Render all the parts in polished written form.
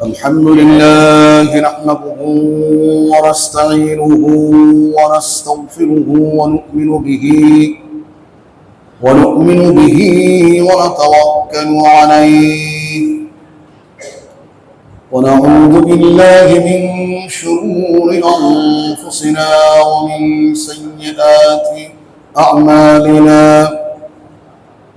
الحمد لله نحمده ونستعينه ونستغفره ونؤمن به ونتوكل عليه ونعوذ بالله من شرور أنفسنا ومن سيئات أعمالنا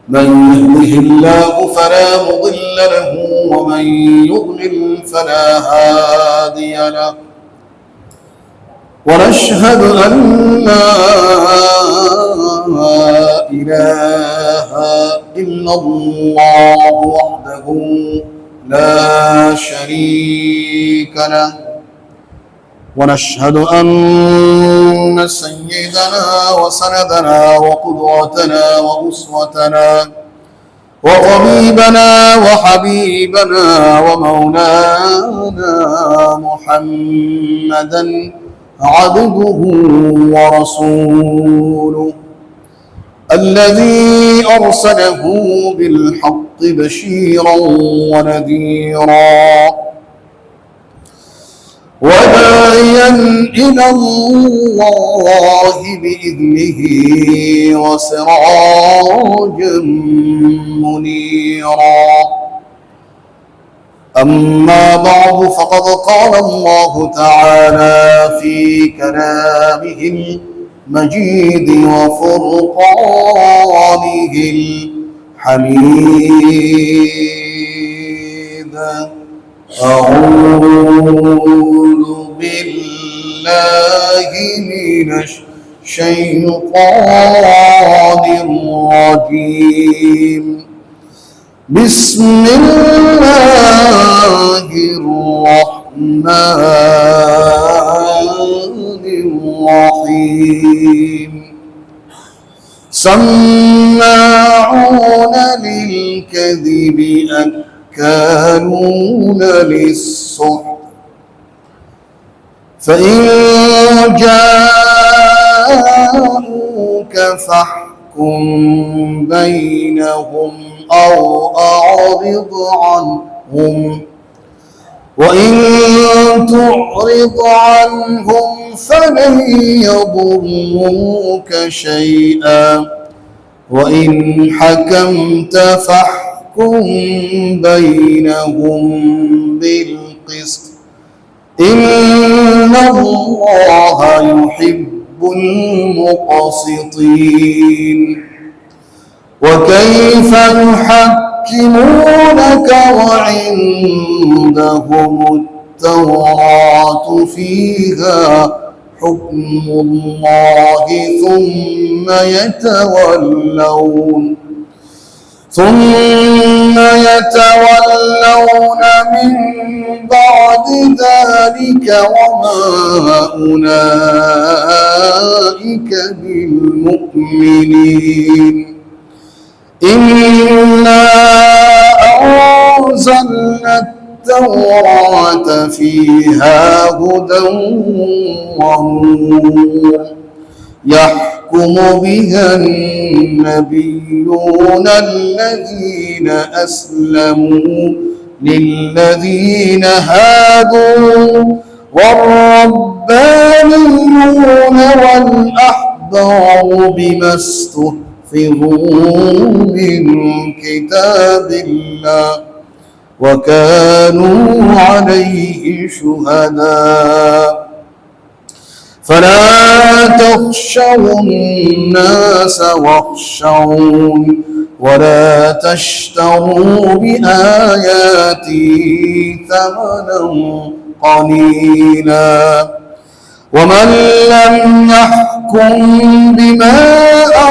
من يهده الله فلا مضل له ومن يضلل فلا هادي له ونشهد أن لا إله إلا الله وحده لا شريك له ونشهد أن سيدنا وسندنا وقدوتنا وأسوتنا وطبيبنا وحبيبنا ومولانا محمدا عبده ورسوله الذي أرسله بالحق بشيرا ونذيرا وداعيا إلى الله بإذنه وسراجا منيرا أما بعد فقد قال الله تعالى في كلامه المجيد وفرقانه الحميد أعوذ بالله من الشيطان الرجيم بسم الله الرحمن الرحيم سماعون للكذب أكالون للسحت فإن جاءوك فاحكم بينهم أو أعرض عنهم وإن تعرض عنهم فلن يضروك شيئا وإن حكمت فاحكم بينهم بالقسط إن الله يحب المقسطين وكيف يحكمونك وعندهم التوراة فيها حكم الله ثم يتولون من بعد ذلك وما أولئك بالمؤمنين إنا أنزلنا التوراة فيها هدى ونور يحكم بها النبيون الذين أسلموا للذين هادوا والربانيون والأحبار بما استحفظوا من كتاب الله وكانوا عليه شهداء فلا تخشوا الناس واخشون ولا تشتروا بآياتي ثمنا قليلا ومن لم يحكم بما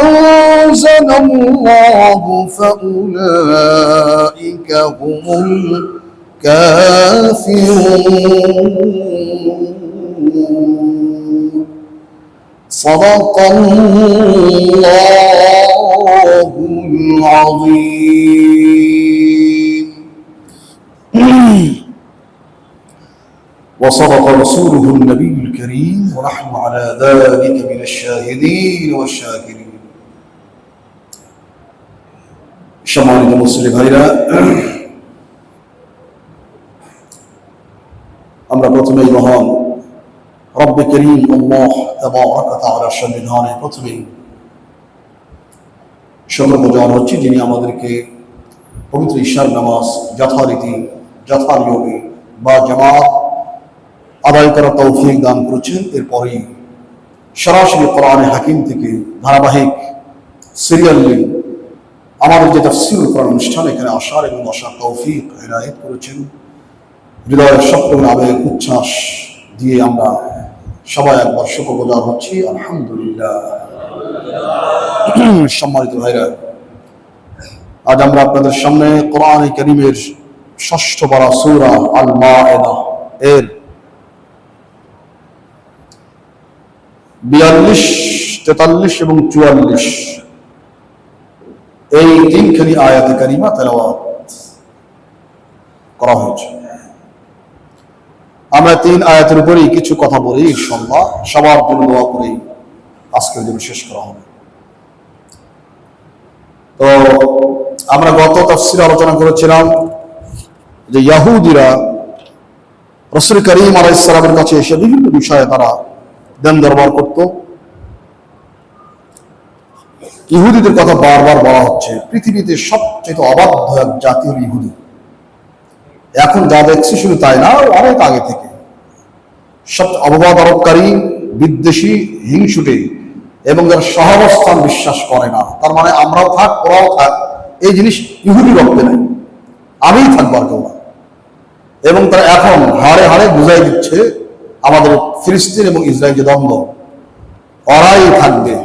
أنزل الله فأولئك هم الكافرون صدق الله عظيم وصدق رسوله النبي الكريم ونحن على ذلك من الشاهدين والشاكرين সম্মানিত মুসলিম ভাইরা, আমরা প্রথমেই মহান রব্বে করিম আল্লাহ তাবারাক ওয়া তাআলার সন্নিধানে প্রথমেই শুকরগুজার হচ্ছি, যিনি আমাদেরকে পবিত্র ঈশার নামাজ যথারীতি যথানিয়মে বা জামাত আদায় করার তৌফিক দান করেছেন। এরপরেই সরাসরি কোরআনে হাকিম থেকে ধারাবাহিক সিরিয়ালি আমাদের যে তাফসীরুল কোরআন অনুষ্ঠান, এখানে আসার এবং বসার তৌফিক ইনায়েত করেছেন। হৃদয়ের শক্ত আবেগ উচ্ছ্বাস দিয়ে আমরা সবাই একবার শুকরগুজার হচ্ছি, আলহামদুলিল্লাহ। সম্মানিত ভাইরা, আজ আমরা আপনাদের সামনে কোরআনে কারীমের ষষ্ঠ পারা সূরা আল মায়েদা এর 42, 43 এবং 44 এই তিনখানি আয়াতে কারিমা তেলাওয়াত করা হয়েছে। আমরা 3 আয়াতের উপরেই কিছু কথা বলি ইনশাআল্লাহ, সবার জন্য দোয়া করেই আজকের দিন শেষ করা হবে। তো আমরা গত তাফসীরে আলোচনা করেছিলাম যে ইহুদিরা রাসূল করিম আলাইহিস সালামের কাছে এসে বিভিন্ন বিষয়ে তারা দেন দরবার করত। ইহুদিদের কথা বারবার বলা হচ্ছে, পৃথিবীতে সবচেয়ে অবাধ্য এক জাতি হল ইহুদি। এখন যা দেখছি শুধু তাই না, অনেক আগে থেকে সবচেয়ে অপবাদ আরোপকারী, বিদ্বেষী, হিংসুটে এবং যারা সহাবস্থান বিশ্বাস করে না, তার মানে আমরাও থাক ওরাও থাক, এই জিনিস ইহুদি রক্তে নেই, আমিই থাকবার কেউ না। এবং তারা এখন হাড়ে হাড়ে বুঝাই দিচ্ছে আমাদের ফিলিস্তিন এবং ইসরায়েল যে দ্বন্দ্ব, ওরাই থাকবে।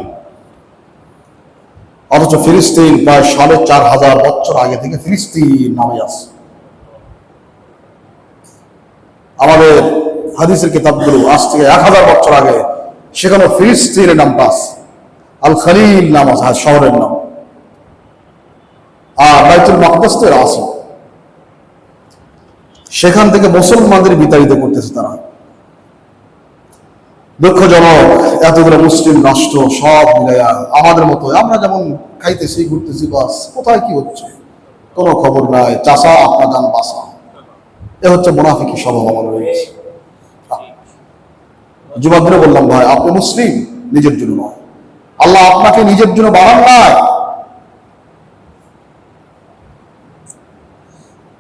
অথচ ফিলিস্তিন প্রায় ৪,৫০০ বছর আগে থেকে ফিলিস্তিন নামে আছে। আমাদের হাদিসের কিতাবগুলো আজ থেকে ১,০০০ বছর আগে সেখানে ফিলিস্তিনের নামটা আছে, আল খলিল নাম আছে শহরের নাম, আর বাইতুল মাকদাস তো আছে। সেখান থেকে মুসলমানদের বিতাড়িত করতেছে তারা। দুঃখজনক, এতগুলো মুসলিম রাষ্ট্র সব মিলাইয়া আমাদের মতো আমরা যেমন খাইতেছি ঘুরতেছি, বাস কোথায় কি হচ্ছে কোনো খবর নাই, চাষা আপনার গান বাসা, এ হচ্ছে মুনাফিকি স্বভাব আমাদের রয়েছে। জুমার দিনে বললাম, ভাই আপনি মুসলিম নিজের জন্য নয়, আল্লাহ আপনাকে নিজের জন্য বানান নাই।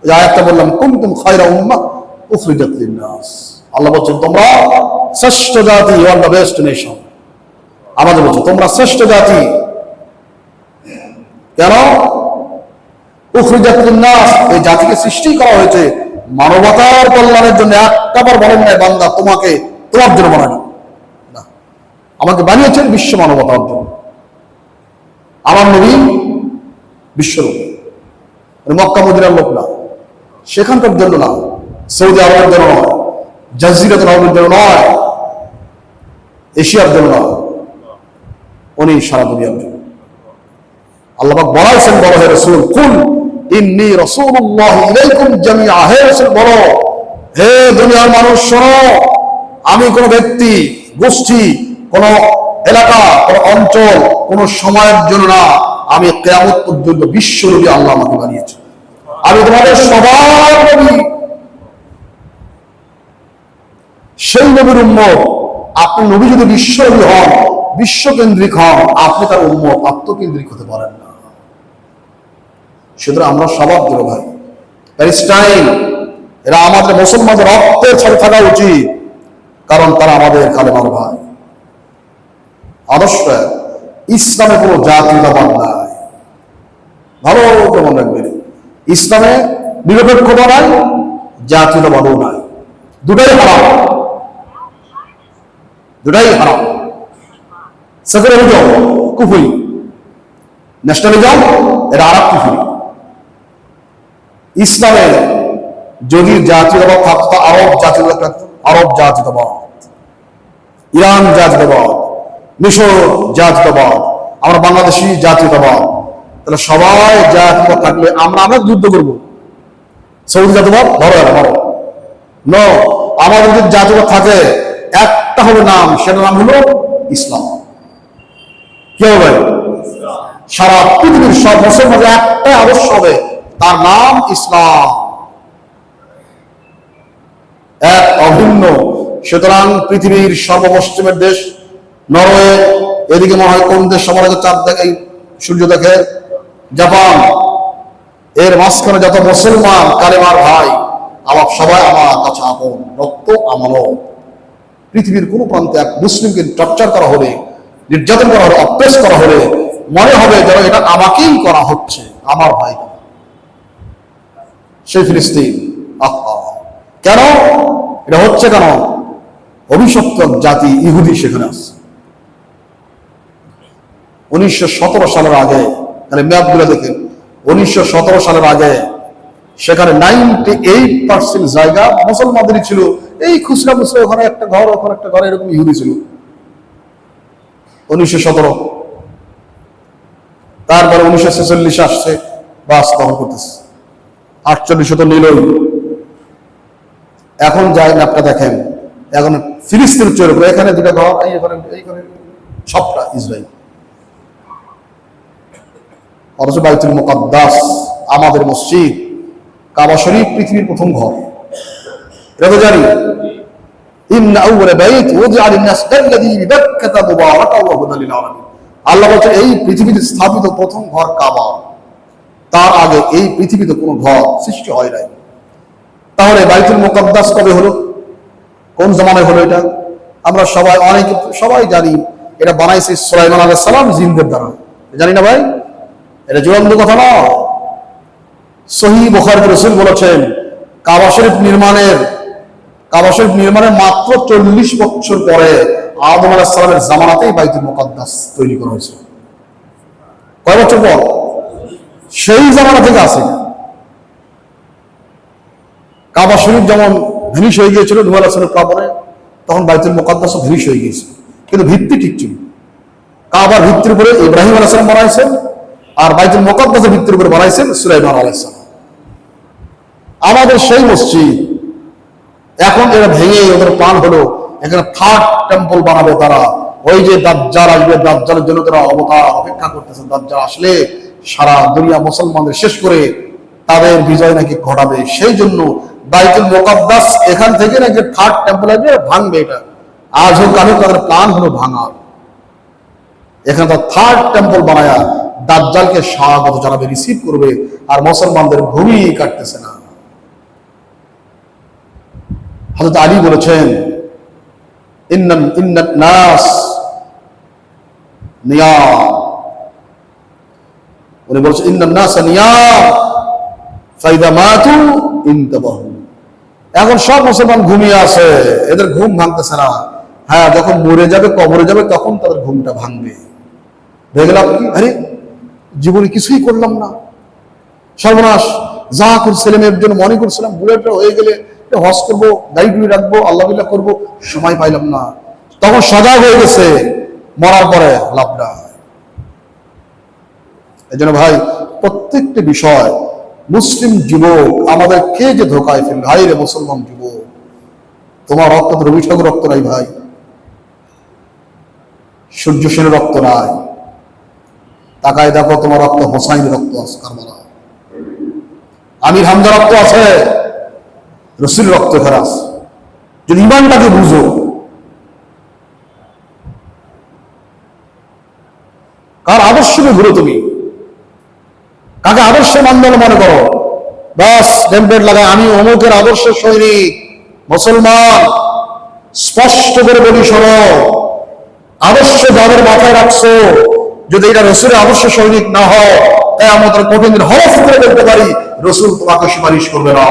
আয়াতটা বললাম, কুনতুম খায়রা উম্মাহ উখরিজাত লিন-নাস, আল্লাহ বলছেন তোমরা শ্রেষ্ঠ জাতি, you are the best nation. আমাদের বলছে তোমরা শ্রেষ্ঠ জাতি। কেন? উখরিজাত লিন-নাস, এই জাতিকে সৃষ্টি করা হয়েছে মানবতার কল্যাণের জন্য। একটাবার বলেন নাই বান্দা তোমাকে তোমার জন্য বানানো না, আমাকে বানিয়েছেন বিশ্ব মানবতার জন্য। আমার নবী বিশ্বলোক, মক্কা মদিনার লোক না, সেখানকার জন্য না, সৌদি আরবের জন্য নয়, জাজিরাতুল আরবের জন্য নয়, এশিয়ার জন্য নয়, উনি সারা দুনিয়ার জন্য। আল্লাহ পাক বলেছেন, বলো হে রাসূল, কুল ইন্নী রাসূলুল্লাহি ইলাইকুম জামিআ, হে রাসূল বলো, হে দুনিয়ার মানুষ শোনো, আমি কোন ব্যক্তি, গোষ্ঠী, কোন এলাকা, কোন অঞ্চল, কোন সময়ের জন্য না, আমি কিয়ামত পর্যন্ত বিশ্ব নবী আল্লাহ আমাকে বানিয়েছে। আমি তোমাদের সবার নবী, সেই নবীর উম্মত। আপনি নবী যদি বিশ্ব নবী হন, বিশ্বকেন্দ্রিক হন, আপনি তার উম্মত, আত্মকেন্দ্রিক হতে পারেন না। সুতরাং আমরা সবার দিল ভাই, প্যালেস্টাইন এরা আমাদের মুসলমানদের রক্তের সাথে থাকা উচিত, কারণ তারা আমাদের কালেমার ভাই। আদর্শ ইসলামে কোনো জাতীয়তাবাদ নাই, ভালো মনে রাখবেন। ইসলামে নিরপেক্ষতা নাই, জাতীয়তাবাদও নাই, দুটাই হারাম, দুটাই হারাম। সেকুলারিজম কুফরি, ন্যাশনালিজম এটা আরেক কুফরি। ইসলামে যদি জাতীয়তাবাদ থাকতো, আরব জাতীয়তাবাদ থাকতো, আরব জাতীয়তাবাদ, ইরান জাতীয়তাবাদ, মিশর জাতীয়তাবাদ, আমরা বাংলাদেশি জাতীয়তাবাদ, তাহলে সবাই জাতীয়বাদ থাকলে আমরা যুদ্ধ করবো, সৌদি জাতীয়বাদ বড় বড় ন, আমাদের যদি জাতীয়বাদ থাকে একটা হবে নাম, সেটার নাম হলো ইসলাম। কি হবে? সারা পৃথিবীর সব মুসলমানদের একটা আদর্শ হবে, তার নাম ইসলাম, এক অভিন্ন। সুতরাং পৃথিবীর সর্বপশ্চিমের দেশ নরওয়ে, এদিকে মনে হয় কোন দেশ সবার আগে চাঁদ দেখে, সূর্য দেখে, জাপান, এর মাঝখানে যত মুসলমান কালেমার ভাই, আমার সবাই আমার কাছে আপন, রক্ত আমানত। পৃথিবীর কোন প্রান্তে এক মুসলিমকে টর্চার করা হলে, নির্যাতন করা হলে, অপ্রেস করা হলে মনে হবে যেন এটা আমাকেই করা হচ্ছে, আমার ভাই। সেই ফিলিস্তিন, আহা, কেন এটা হচ্ছে? কেন? অভিশপ্ত জাতি ইহুদি সেখানে আছে। 1917 সালের আগে, তাহলে ম্যাপগুলো দেখেন, 1917 সালের আগে সেখানে 98% জায়গা মুসলমানদেরই ছিল। এই খুচরা খুচরা ওখানে একটা ঘর, ওখানে একটা ঘর, এরকম ইহুদি ছিল 1917। তারপরে 1946 আসছে, বাস দখল করতেছে। 48 তো নিলই। এখন যাই ম্যাপটা দেখেন, এখন ফিলিস্তিন চলে গেল, এখানে দুটা ঘর, এইখানে সবটা ইসরায়েল। অথচ বাইতুল মুকাদ্দাস, আমাদের মসজিদ কাবা শরীফ পৃথিবীর প্রথম ঘর, এটা তো জানি। ইন্না আউওয়ালা বাইত ওযিআ লিন-নাস আল্লাযী বিবাক্কাতা মুবারাকান ওয়া হুদাল লিল আলামিন। আল্লাহ বলেন এই পৃথিবীতে স্থাপিত প্রথম ঘর কাবা, তার আগে এই পৃথিবীতে কোনো ঘর সৃষ্টি হয় নাই। তাহলে বাইতুল মুকাদ্দাস কবে হলো? কোন জামানায় হলো এটা? আমরা সবাই জানি, এটা বানাইছে সুলাইমান আলাইহিস সালাম জিনদের দ্বারা। জানি না ভাই? এটা চূড়ান্ত কথা না। সহিহ বুখারীতে রাসূল বলেছেন, কাবা শরীফ নির্মাণের মাত্র 40 বছর পরে আদম আলাইহিস সালামের জামানাতেই বাইতুল মুকাদ্দাস তৈরি করা হয়েছে। কয় বছর পর? সেই জামানা থেকে আছে। কাবা শরীফ যেমন ভেনিশ হয়ে গিয়েছিল নূহ আলাইহিস সালামের প্লাবনে, তখন বাইতুল মুকাদ্দাসও ভেনিশ হয়ে গিয়েছিল, কিন্তু ভিত্তি ঠিক ছিল। কাবার ভিত্তির উপরে ইব্রাহিম আলাইহিস সালাম বানাইছেন, আর বাইতুল মুকাদ্দাসের ভিত্তির উপরে বানাইছেন সুলাইমান আলাইহিস সালাম। আমাদের সেই মসজিদ এখন এরা ভেঙে ওদের প্ল্যান হলো এখানে থার্ড টেম্পল বানাবে তারা। ওই যে দাজ্জাল আসবে, দাজ্জালের জন্য তারা অপেক্ষা করতেছে। দাজ্জাল আসলে সারা দুনিয়া মুসলমানদের শেষ করে তাদের বিজয় নাকি ঘটাবে। সেই জন্য বাইতুল মুকাদ্দাস এখান থেকে নাকি থার্ড টেম্পল আসবে, ভাঙবে। এটা আজ হোক কাল হোক তাদের প্ল্যান হলো ভাঙার। এখানে তো থার্ড টেম্পল বানায়া দাজ্জালকে স্বাগত জানাবে, রিসিভ করবে, আর মুসলমানদের ঘুমই কাটতেছে না। হযরত আলী বলেছেন, ইন্নান নাস নিয়াম, উনি বলছেন ইন্নান নাস নিয়াম ফাইদা মাতু ইনতাবাহু। এখন সব মুসলমান ঘুমিয়ে আছে, এদের ঘুম ভাঙতেছে না। হ্যাঁ, যখন মরে যাবে, কবরে যাবে, তখন তাদের ঘুমটা ভাঙবে। দেখলাম কি, আরে জীবনে কিছুই করলাম না, সর্বনাশ। যা ছেলে মেয়ের জন্য মনে করছিলাম, বুলেটটা হয়ে গেলে হজ করবো, গাড়ি রাখবো, আল্লাহ বিল্লাহ করবো, সময় পাইলাম না। তখন সজাগ হয়ে গেছে, মরার পরে লাভ নাই। এই জন্য ভাই, প্রত্যেকটি বিষয় মুসলিম যুবক আমাদের কে যে ধোকায় ফেলবে। ভাই রে মুসলমান যুবক, তোমার রক্ত তো রবি ঠাকুর রক্ত নাই ভাই, সূর্য সেনের রক্ত নাই। তাকায় দেখো, তোমার রক্ত হোসাইনের রক্ত আছে, কারবালা। আমির হামজা রক্ত আছে, রসুল রক্ত ফেরাস। যদি ইমানটাকে বুঝো, কার আদর্শকে ঘুরো, তুমি কাকে আদর্শ মানদণ্ড মনে করো, বাস টেমপ্লেট লাগায় আমি অমুকের আদর্শ সৈনিক। মুসলমান স্পষ্ট করে বলি, শোনো, আদর্শ যাদের মাথায় রাখছো, যদি এটা রসুলের আদর্শ সৈনিক না হয়, তাই আমাদের কঠিন হরফ করে বলতে পারি, রসুল তোমাকে সুপারিশ করবে না।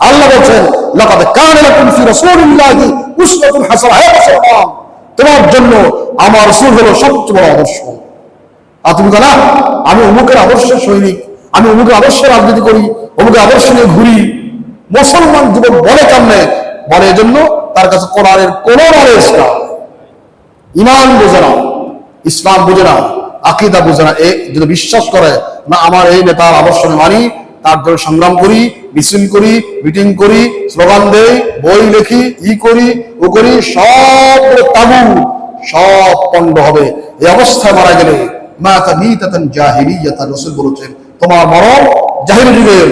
আল্লাহ বলছেন, লাকাদ কানা লাকুম ফি রাসূলিল্লাহি উসওয়াতুন হাসানাহ। হে মুসলমান, তোমার জন্য আমার রাসূল হলো সবচেয়ে বড় আদর্শ। আর তুমি বলো, আমি অমুকের আদর্শের সৈনিক, আমি অমুকের আদর্শের রাজনীতি করি, অমুকের আদর্শ নিয়ে ঘুরি। মুসলমান যুবক বলে কেমনে? বলে এজন্য তার কাছে কোরআনের কোন নলেজ না, ইমান বোঝে না, ইসলাম বোঝে না। আকীদা বুঝে না, এ যদি বিশ্বাস করে না আমার এই নেতার আদর্শ আমি মানি, তার জন্য সংগ্রাম করি, মিছিল করি, মিটিং করি, স্লোগান দেই, বই লিখি, করি ও করি, সব তাবু, সব পণ্ড হবে। এই অবস্থায় মারা গেলে মাতা মিতাতান জাহিলিয়াতান, রাসূল বলেছেন তোমার মরণ জাহিলি যুগের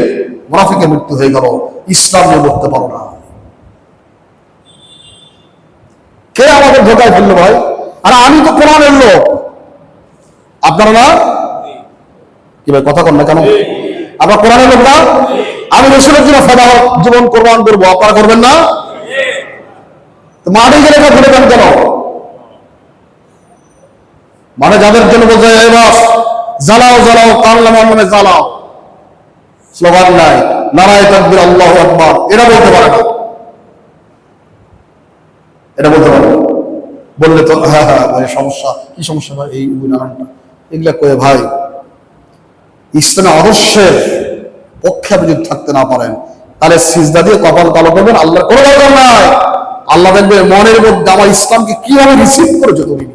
মুনাফিকের মৃত্যু হয়ে গেল, ইসলাম নিয়ে বলতে পারো না। কে আমাদের ধোকায় ফেললো ভাই? আর আমি তো কোরআনের লোক, আপনারা না? কি ভাই কথা কন না কেন? আপনার কোরআনের লোক না? আমি রাসূলের জন্য ফেদা জীবন কোরবান করবো, আপনারা করবেন না? মাঠে গেলে ঘুরেবেন কেন? মানে যাদের জন্য বলছে এই বাস জ্বালাও জ্বালাও, কানলাম মানে জ্বালাও, স্লোগান নাই, নারায়ে তাকবীর, আল্লাহু আকবার, এটা বলতে পারে না, এটা বলতে পারে না। বললে তো হ্যাঁ হ্যাঁ ভাই সমস্যা, কি সমস্যা ভাই, এই নানানটা এগুলা কয়ে ভাই ইসলামের আদর্শের পক্ষে আপনি যদি থাকতে না পারেন তাহলে সিজদা দিয়ে কপাল কালো করবেন, আল্লাহর কোনো দরকার নাই। আল্লাহ দেখবে মনের মধ্যে আমার ইসলামকে কিভাবে রিসিভ করেছো তুমি,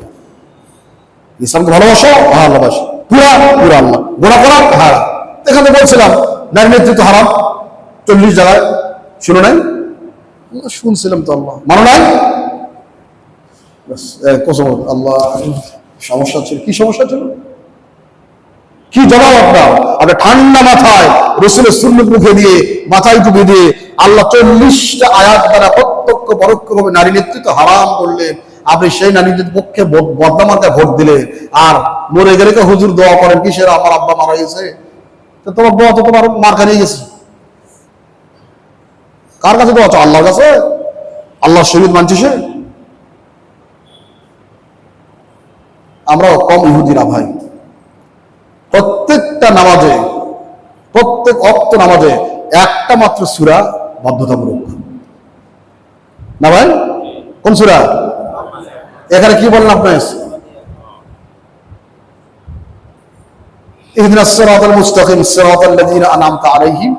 ইসলামকে ভালোবাসো, হ্যাঁ ভালোবাসো, পুরা পুরা আল্লাহ, গোড়া করা হ্যাঁ। এখানে বলছিলাম নারী নেতৃত্ব হারাম 40 জায়গায়, শুনো নাই? শুনছিলাম তো, আল্লাহ মানো নাই? আল্লাহ সমস্যা ছিল, কি সমস্যা ছিল, কি জবাব আপনার? আপনি ঠান্ডা মাথায় রাসূলের সুন্নাত মুখে দিয়ে মাথায় টুপি দিয়ে আল্লাহ 40টা আয়াত দ্বারা প্রত্যক্ষ পরোক্ষভাবে নারী নেতৃত্ব হারাম করলেন, আপনি সেই নারী নেতৃত্বের পক্ষে বদনামার্কায় ভোট দিলেন, আর মরে গেলে তো হুজুর দোয়া করেন কিসের, আমার আব্বা মারা গেছে, তো তোমার দোয়া তো তোমার মার্কা নিয়ে গেছে। কার কাছে দোয়া? আল্লাহর কাছে। আল্লাহ শহীদ মানছে সে। আমরা কম ইহুদিরা ভাই, প্রত্যেকটা নামাজে, প্রত্যেক ওয়াক্ত নামাজে একটা মাত্র সূরা বাধ্যতামূলক না ভাই? কোন সূরা? এখানে কি বললেন আপনি? ইহদিনাস সিরাতাল মুস্তাকিম সিরাতাল লাযিনা আনআমতা আলাইহিম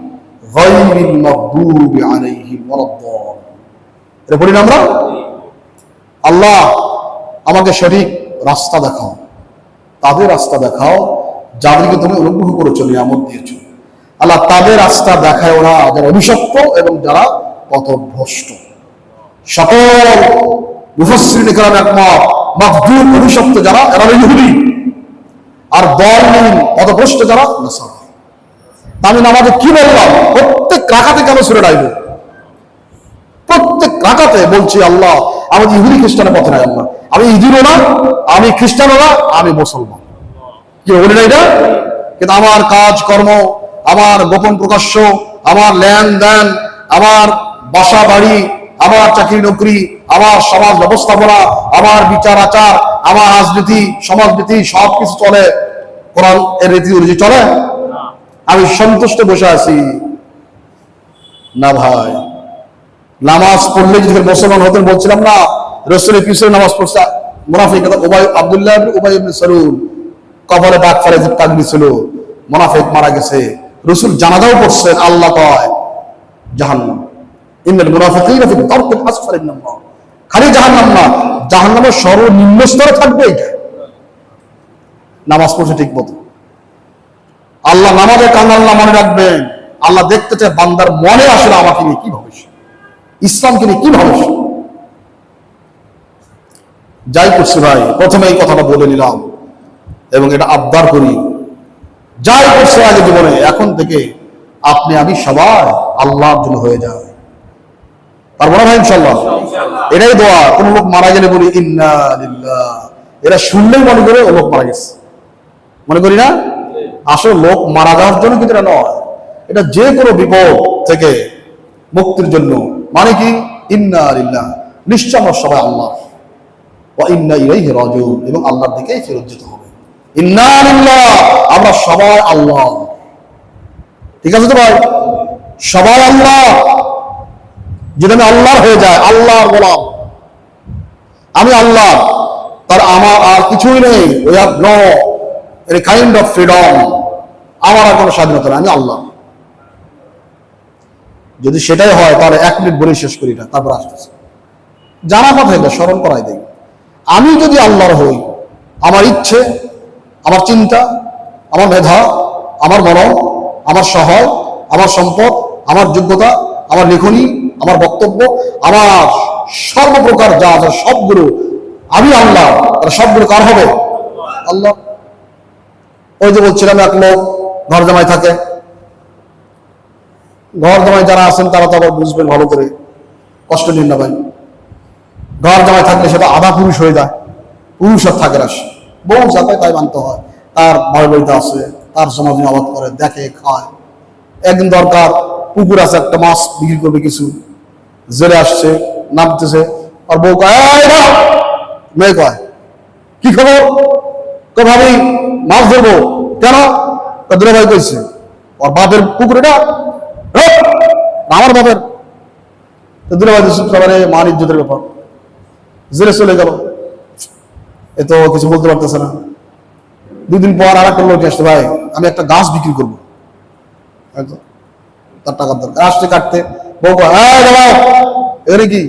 গায়রিল মাগদুবি আলাইহিম ওয়ালাদ-দাল্লিন। এটা পড়ি না আমরা? আল্লাহ আমাকে সঠিক রাস্তা দেখাও, তাদের রাস্তা দেখাও যাদেরকে তুমি অনুগ্রহ করেছো, নিয়ামত দিয়েছো। আল্লাহ তাদের রাস্তা দেখায় ওরা যারা অভিশপ্ত এবং যারা পথভ্রষ্ট। সকল মুফাসসিরিন কেরাম একমত, মাগদুব অভিশপ্ত যারা, এরা ইহুদি, আর দাল্লিন পথভ্রষ্ট যারা নাসারা। আমি নামাজে কি বললাম? প্রত্যেক রাকাতে কেন সূরা আইলো? প্রত্যেক রাকাতে বলছি আল্লাহ আমি ইহুদি খ্রিস্টানের পথে নাই, আল্লাহ আমি ইহুদিও না, আমি খ্রিস্টানও না, আমি মুসলমান। কি বলি না এটা? কিন্তু আমার কাজ কর্ম, আমার গোপন প্রকাশ্য, আমার লেনদেন, আমার বাসা বাড়ি, আমার চাকরি নকরি, আমার সমাজ ব্যবস্থাপনা, আমার বিচার আচার, আমার রাজনীতি সমাজনীতি সবকিছু চলে কোরআন এর রীতি অনুযায়ী চলে। আমি সন্তুষ্ট বসে আছি না ভাই। নামাজ পড়লে যদি মুসলমান হতেন, বলছিলাম না রাসূলের পিছনে নামাজ পড়ছে মুনাফিক আব্দুল্লাহ ইবনে উবাই ইবনে সালুল, কপালে দাগ ফেলে যে তাগনি ছিল, মুনাফিক মারা গেছে। রাসূল জানাজাও পড়ছেন, আল্লাহ কয় জাহান্নাম, ইন্নাল মুনাফিকিনা ফি দারকিল আসফালি মিনান নার। খালি জাহান্নাম না, জাহান্নামের সর্বনিম্ন স্তরে থাকবে। এটা নামাজ পড়ছে ঠিক মতো। আল্লাহ নামাজে কান আল্লাহ মনে রাখবেন, আল্লাহ দেখতে চায় বান্দার মনে আসলে আমাকে নিয়ে কি ভবিষ্যৎ, ইসলামকে নিয়ে কি ভবিষ্যৎ। যাই করছি ভাই, প্রথমে এই কথাটা বলে নিলাম এবং এটা আবদার করি, যাই করছে আগে জীবনে, এখন থেকে আপনি আমি সবাই আল্লাহর জন্য হয়ে যায়। পারবো না ভাই ইনশাআল্লাহ? এটাই দোয়া। কোন লোক মারা গেলে বলি ইন্না লিল্লাহ, এরা শুনলেই মনে করে ও লোক মারা গেছে, মনে করি না? আসলে লোক মারা যাওয়ার জন্য কিন্তু এটা নয়, এটা যে কোনো বিপদ থেকে মুক্তির জন্য। মানে কি? ইন্না লিল্লাহ, নিশ্চয় আমরা সবাই আল্লাহ, ওয়া ইন্না ইলাইহি রাজিউন, এবং আল্লাহর দিকেই ফেরত যেতে হবে। ইন্না লিল্লাহ, আমরা সবাই আল্লাহ। ঠিক আছে তো ভাই? সবাই আল্লাহ। যদি আমি আল্লাহর হয়ে যায়, আল্লাহর গোলাম, আমি আল্লাহ, তার আমার আর কিছুই নেই। We have no any kind of freedom, আমার আর কোনো স্বাধীনতা নেই, আমি আল্লাহ। যদি সেটাই হয় তাহলে 1 মিনিট বলে শেষ করি না, তারপর আসতেছে জানা কথা, এটা স্মরণ করাই দেই। আমি যদি আল্লাহর হই, আমার ইচ্ছে আমার চিন্তা, আমার মেধা, আমার মনন, আমার সহায়, আমার সম্পদ, আমার যোগ্যতা, আমার লেখনী, আমার বক্তব্য, আমার সর্বপ্রকার যা আছে সবগুলো আমি আল্লাহ। তাহলে সবগুলো কার হবে? আল্লাহ। ওই যে বলছিলাম এক লোক ঘর জামাই থাকে, ঘর জামাই যারা আছেন তারা তো আবার বুঝবেন ভালো করে, কষ্ট নিন না ভাই। ঘর জামাই থাকলে সেটা আধা পুরুষ হয়ে যায়, পুরুষ আর থাকে না, বউ যাতে তাই মানতে হয়। তার ভাই বইতে আছে, তার সমাজে আবাদ করে, দেখে, খায়। একদিন দরকার, পুকুর আছে, একটা মাছ বিক্রি করবে, কিছু জেলে আসছে, নামতেছে, আর বউ কয়, মেয়ে কয়, কি খবর? ভাবি মাছ ধরবো। কেন? দুলা ভাই কইছে ওর বাপের পুকুর, এটা আমার বাপের। দুলা ভাই সবারে মান ইজ্জতের ব্যাপার, জেলে চলে গেল, এ তো কিছু বলতে পারতেছে না। 2 দিন পর আর একটা লোক আসতে, ভাই আমি একটা গাছ বিক্রি করবো, তার টাকার দরকার। আসতে কাটতে বউ এখানে কি?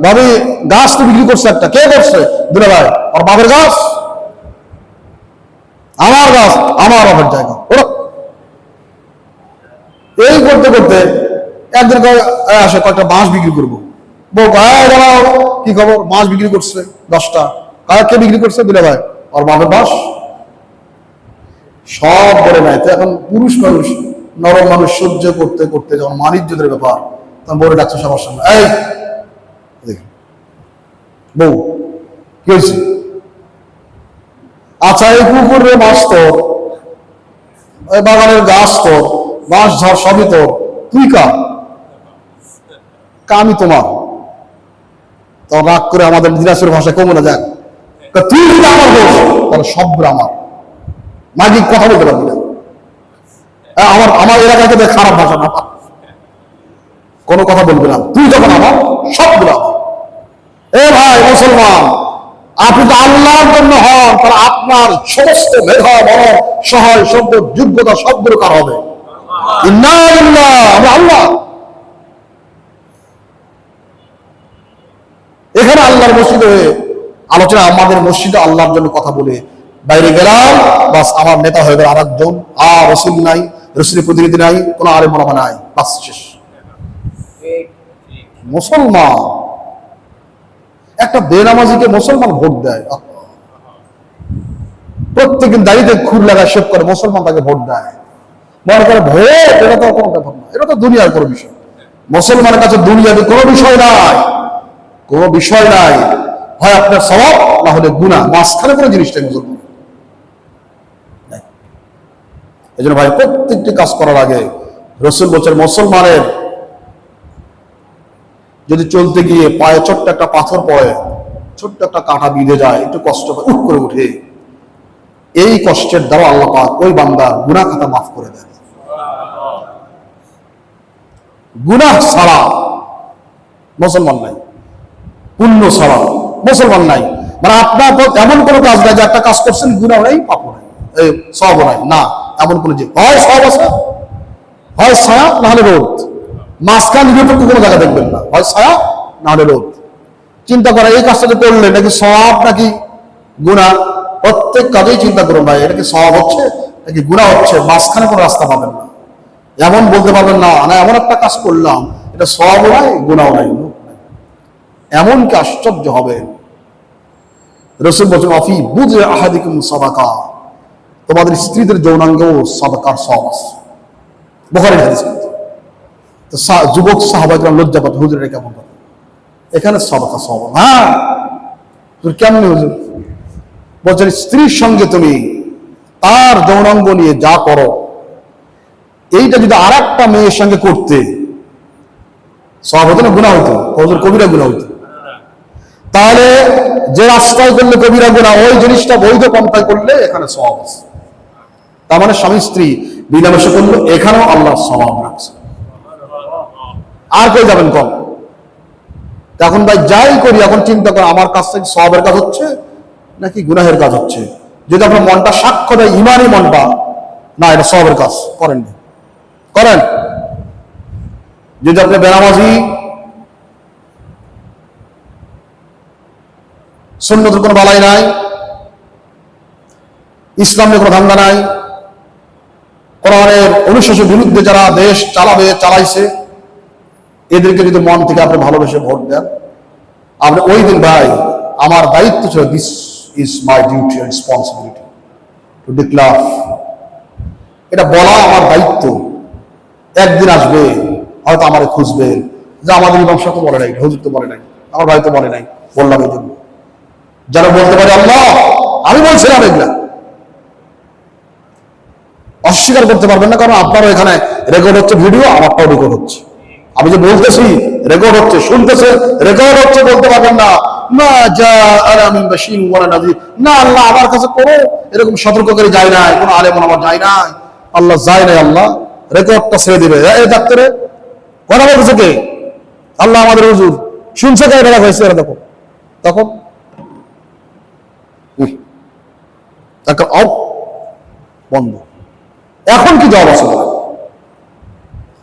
ভাবি গাছ তো বিক্রি করছে একটা। কে করছে? দুলা ভাই। আর বাপের গাছ? আমার গাছ, আমার বাপের জায়গা। এই করতে করতে একদিন আসে, কয়েকটা বাঁশ বিক্রি করবো। বউ কি খবর? বাঁশ বিক্রি করছে 10টা। কে বিক্রি করছে? দুলা ভাই। আর বাপের বাঁশ সব বলে নেয়। তো এখন পুরুষ মানুষ, নরম মানুষ সহ্য করতে করতে যখন মানিজ্যদের ব্যাপার, তখন বলে ডাকছে সবার সামনে, এই বউ কি হয়েছে? আচ্ছা, এই পুকুরের মাছ তোর, ওই বাগানের গাছ তোর, বাঁশ ঝাড় সবই তোর, তুই কা? আমি তোমার। তো রাগ করে আমাদের দিনাজপুর ভাষায় কমে না, যাক তুই যদি আমার বস, তাহলে সবগুলো আমার। মাগি কথা বলতে পারবি না। আমার এলাকাতে খারাপ ভাষা না, কোনো কথা বলবি না। তুই যখন আমার, সবগুলো আমার। এ ভাই মুসলমান, আপনি তো আল্লাহর জন্য হন, তাহলে আপনার সমস্ত মেধা, মনন, সহায়, সম্পদ, যোগ্যতা সবগুলো কার হবে? আমরা আল্লাহ। এখানে আল্লাহর মসজিদে আলোচনা, আমাদের মসজিদে আল্লাহর জন্য কথা বলে বাইরে গেলাম, বাস আমার নেতা হয়ে গেল আরেকজন। আর রসুল নাই, রসুলের প্রতিনিধি নাই, কোন আলেম ওলামা নাই, বাস শেষ। মুসলমান একটা বেনামাজিকে মুসলমান ভোট দেয়, প্রত্যেকদিন দাঁড়িয়ে খুর লাগায় শেভ করে, মুসলমান তাকে ভোট দেয়। মনে করে ভোট, এটা তো কোনো ব্যাপার না, এটা তো দুনিয়ার কোনো বিষয়। মুসলমানের কাছে দুনিয়াতে কোনো বিষয় নাই, কোনো বিষয় নাই। হয় আপনার সওয়াব, না হলে গুনাহ, মাঝখানে কোনো জিনিসটাই মুসলমান। এই জন্য ভাই, প্রত্যেকটি কাজ করার আগে রসুল বলছেন, মুসলমানের যদি চলতে গিয়ে পায়ে ছোট্ট একটা পাথর পড়ে, ছোট্ট একটা কাঁটা বিঁধে যায়, একটু কষ্ট হয়, উঠ করে উঠে, এই কষ্টের দ্বারা আল্লাহ পাক ওই বান্দার গুনাহ খাতা মাফ করে দেন। গুনাহ ছাড়া মুসলমান নাই, পুণ্য ছাড়া মুসলমান নাই। মানে আপনার এমন কোনো কাজ নাই যে একটা কাজ করছেন গুনাহ নাই, পাপ নাই, এই সওয়াব নাই, না, এমন কোনো যে হয় সওয়াব আছে, হয় ছায়া, না হলে রোদ। মাঝখান নিরপেক্ষ কোনো জায়গা দেখবেন না, হয় ছায়া, না হলে রোদ। চিন্তা করা, এই কাজটা যে করলেন, নাকি সওয়াব নাকি গুনাহ? প্রত্যেক কাজেই চিন্তা করুন ভাই, এটা কি সওয়াব হচ্ছে নাকি গুনাহ হচ্ছে? মাঝখানে কোনো রাস্তা পাবেন না। এমন বলতে পারবেন না, না এমন একটা কাজ করলাম, এটা সওয়াবও নাই, গুনাহও নাই। এমন কি আশ্চর্য হবে। রাসূল বলেন, আফি বুযি আহাদিকুম সাদাকা, তোমাদের স্ত্রীদের যৌনাঙ্গেও সাদাকার সওয়াব আছে। বুখারীর হাদিস। তো যুবক সাহাবাগণ লজ্জা পাত, হুজুর এটা কেমন কথা? এখানে সাদাকা সওয়াব। হ্যাঁ, কেমন হুজুর? বলছেন, স্ত্রীর সঙ্গে তুমি তার যৌনাঙ্গ নিয়ে যা করো, এইটা যদি আর একটা মেয়ের সঙ্গে করতে, সওয়াব হতো না গুনাহ হতো? হুজুর কবিরা গুনাহ হতো। তাহলে যে রাস্তায় করলে কবিরা গুনাহ, ওই জিনিসটা বৈধ পন্থায় করলে এখানে সওয়াব আছে। তার মানে স্বামী স্ত্রী মিলামেশা করলো, এখানেও আল্লাহ সওয়াব রাখছে। আর কই যাবেন কম? এখন ভাই যাই করি, এখন চিন্তা করে আমার কাছ থেকে সওয়াবের কাজ হচ্ছে নাকি গুনাহের কাজ হচ্ছে। যদি আপনার মনটা সাক্ষ্য দেয়, ইমানই মনটা, না এটা সওয়াবের কাজ, করেন করেন। যদি আপনি বেনামাজি, সুন্নতের কোনো বালাই নাই, ইসলামের কোনো ধান্দা নাই, কোরআনের অনুশাসনের বিরুদ্ধে যারা দেশ চালাইছে এদেরকে যদি মন থেকে আপনি ভালোবেসে ভোট দেন, আপনি ওই দিন ভাই আমার দায়িত্ব ছিল, this is my duty and responsibility to declare, এটা বলা আমার দায়িত্ব। একদিন আসবে হয়তো আমার খুঁজবেন যে আমাদের ইমাম সাহেব তো বলে নাই, হুজুর তো বলে নাই, আমার ভাই তো বলে নাই, বললাম এই জন্য যারা বলতে পারে আল্লাহ আমি বলছিলাম, এগুলা অস্বীকার করতে পারবেন না, কারণ আপনারও এখানে রেকর্ড হচ্ছে, ভিডিও আমারটাও রেকর্ড হচ্ছে, আমি যে বলতেছি রেকর্ড হচ্ছে, শুনতেছে রেকর্ড হচ্ছে, বলতে পারবেন না না যা আলামিন বাশীর ওয়া নাযীর, না আল্লাহ আমার কাছে কোনো এরকম সতর্ককারী যায় নাই, কোনো আলেম আমার যায় নাই, আল্লাহ যায় নাই, আল্লাহ রেকর্ডটা ছেড়ে দিবে। এই ডাক্তারে কথা বলতেছে কে? আল্লাহ আমাদের হুজুর শুনছে কে? এটা হয়েছে, এরা দেখো তখন বন্ধ। এখন কি জবাব আছে?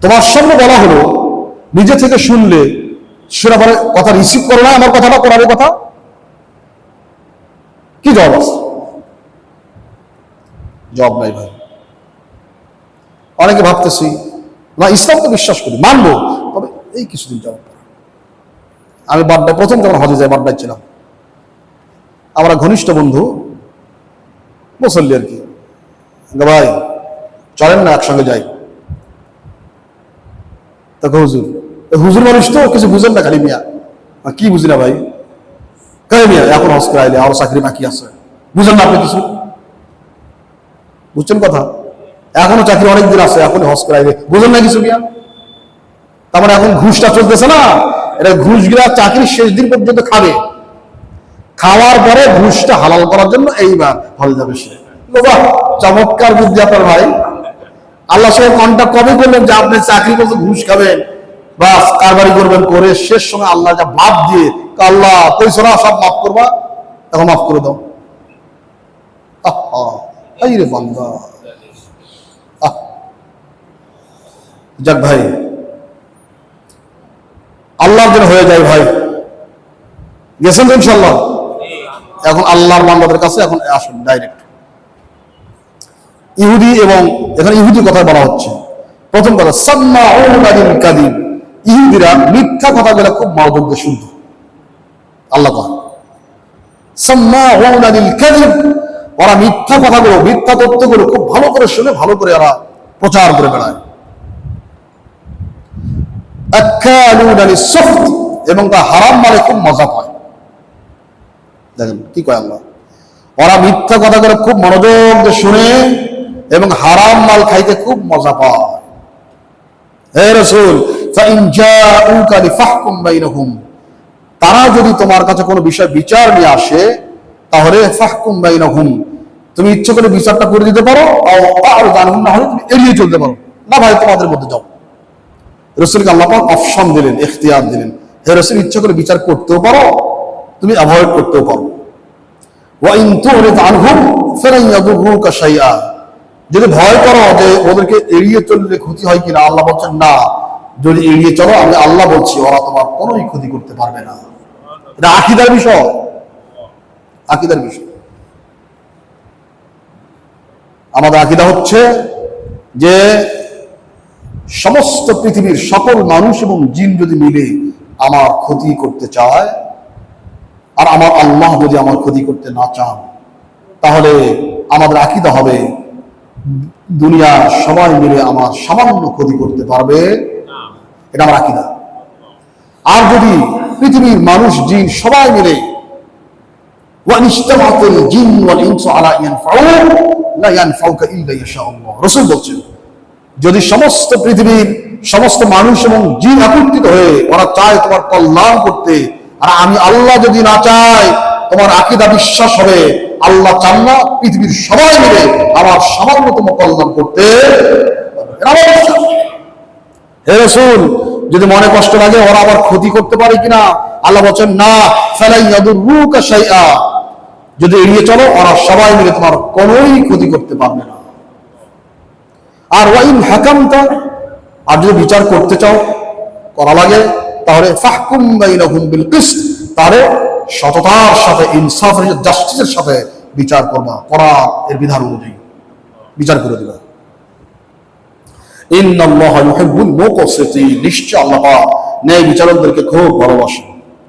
তোমার সামনে বলা হলো, নিজে থেকে শুনলে সেটা বলে কথা রিসিভ করো না, আমার কথাটা কোরআনের কথা, কি জবাব আছে? জবাব নাই ভাই। অনেকে ভাবতেছি না ইসলামকে বিশ্বাস করি, মানবো, তবে এই কিছুদিন জবাব করা। আমি বাড্ডায় প্রথম যখন হজে যাই, বাড্ডায় ছিলাম, আমরা ঘনিষ্ঠ বন্ধু মুসল্লি আর কি, ভাই চলেন না একসঙ্গে যাই। দেখো হুজুর, হুজুর মানুষ তো কিছু বুঝেন না, খালি মিয়া কি বুঝি না ভাই, কে মিয়া এখন হজ করে আইলে আরো চাকরি বাকি আছে, বুঝেন না আপনি কিছু? বুঝছেন কথা? এখনো চাকরি অনেকদিন আছে, এখনই হজ করে আইলে বুঝেন না কিছু মিয়া? তারপরে এখন ঘুষটা চলতেছে না, এটা ঘুষ গিলা চাকরির শেষ দিন পর্যন্ত খাবে, খাওয়ার পরে ঘুষটা হালাল করার জন্য এইবার হলে যাবে সে। বাহ, চমৎকার বুদ্ধি আপনার ভাই। আল্লাহর সঙ্গে কন্ট্যাক্ট কবে করলেন যে আপনি চাকরি করতে ঘুষ খাবেন, বাস কারবারি করবেন, করে শেষ সময় আল্লাহ যা মাপ দিয়ে, আল্লাহ কইছরা সব মাফ করবা, এখন মাফ করে দাও। আহ রে বান্দা, যাক ভাই আল্লাহর জন্য হয়ে যায় ভাই, গেছেন তো ইনশাল্লাহ। এখন আল্লাহর বান্দাদের কাছে এখন আসুন ডাইরেক্ট। ইহুদি, এবং এখানে ইহুদি কথা বলা হচ্ছে। প্রথম কথা, সাম্মাউনা লিল কাযিব, ইহুদিরা মিথ্যা কথাগুলো খুব মনোযোগ দিয়ে শুনতো। আল্লাহ কয় সাম্মাউনা লিল কাযিব, ওরা মিথ্যা কথাগুলো, মিথ্যা তথ্যগুলো খুব ভালো করে শুনে, ভালো করে ওরা প্রচার করে বেড়ায়। আকালুনা লিস-সুহত, এবং তা হারাম মালে খুব মজা পায়। দেখেন কি কয় আল্লাহ, ওরা মিথ্যা কথাগুলো খুব মনোযোগ দিয়ে শুনে এবং হারাম মাল খাইতে খুব মজা পায়। হে রাসূল, ফাইন জাউকা লিফাহকুম বাইনহুম, তারা যদি তোমার কাছে কোনো বিষয় বিচার নিয়ে আসে, তাহলে ফাহকুম বাইনহুম, তুমি ইচ্ছে করে বিচারটা করে দিতে পারো, আর জানহুম, না হলে তুমি এড়িয়ে চলতে পারো, না ভাই তোমাদের মধ্যে যাও। রাসূলকে আল্লাহ পাক অপশন দিলেন, ইখতিয়ার দিলেন, হে রাসূল ইচ্ছে করে বিচার করতেও পারো, তুমি অ্যাভয়েড করতেও পারো। ওয়া ইন তুরিদ আনহুম ফালান ইয়াদুররুকা শাইআ, যদি ভয় করো যে ওদেরকে এড়িয়ে চললে ক্ষতি হয় কিনা, আল্লাহ বলছেন না, যদি এড়িয়ে চলো আমি আল্লাহ বলছি ওরা তোমার কোনোই ক্ষতি করতে পারবে না। এটা আকীদার বিষয়, আকীদার বিষয়। আমাদের আকীদা হচ্ছে যে সমস্ত পৃথিবীর সকল মানুষ এবং জিন যদি মিলে আমার ক্ষতি করতে চায়, আর আমার আল্লাহ যদি আমার ক্ষতি করতে না চান, তাহলে আমাদের আকীদা হবে দুনিয়ার সবাই মিলে আমার সামান্য ক্ষতি করতে পারবে, এটা আমার আকীদা। আর যদি পৃথিবীর মানুষ জিন সবাই মিলে, ওয়ানিজতামাআতিল জিন ওয়াল ইনসু আলা ইয়ানফাউক লা ইয়ানফাউকা ইল্লা ইয়াশাআল্লাহ, রাসূল বলছেন যদি সমস্ত পৃথিবীর সমস্ত মানুষ এবং জিন একত্রিত হয়ে ওরা চায় তোমার কল্যাণ করতে, আর আমি আল্লাহ যদি না চাই, তোমার আকীদা বিশ্বাস হবে আল্লাহ চান না পৃথিবীর সবাই মিলে আমার সামান্যতম কল্যাণ করতে। হে রাসূল, যদি মনে কষ্ট লাগে ওরা আবার ক্ষতি করতে পারে কিনা, আল্লাহ বলেন না, ফালাই ইয়াদুররুকা শাইআ, যদি এড়িয়ে চলো ওরা সবাই মিলে তোমার কোনোই ক্ষতি করতে পারবে না। আর ওয়াইন হাকামতা, আর যদি বিচার করতে চাও, করা লাগে, তাহলে ফাহকুম বাইনাহুম বিল কিসত, তাহলে সততার সাথে, ইনসাফের, জাস্টিসের সাথে বিচার করবা, কোরআন এর বিধান অনুযায়ী বিচার করে দিবা। ইন্নাল্লাহা ইউহিব্বুল মুকসিতিন, নিশ্চয় আল্লাহ পাক ন্যায় বিচারকদেরকে খুব ভালোবাসেন।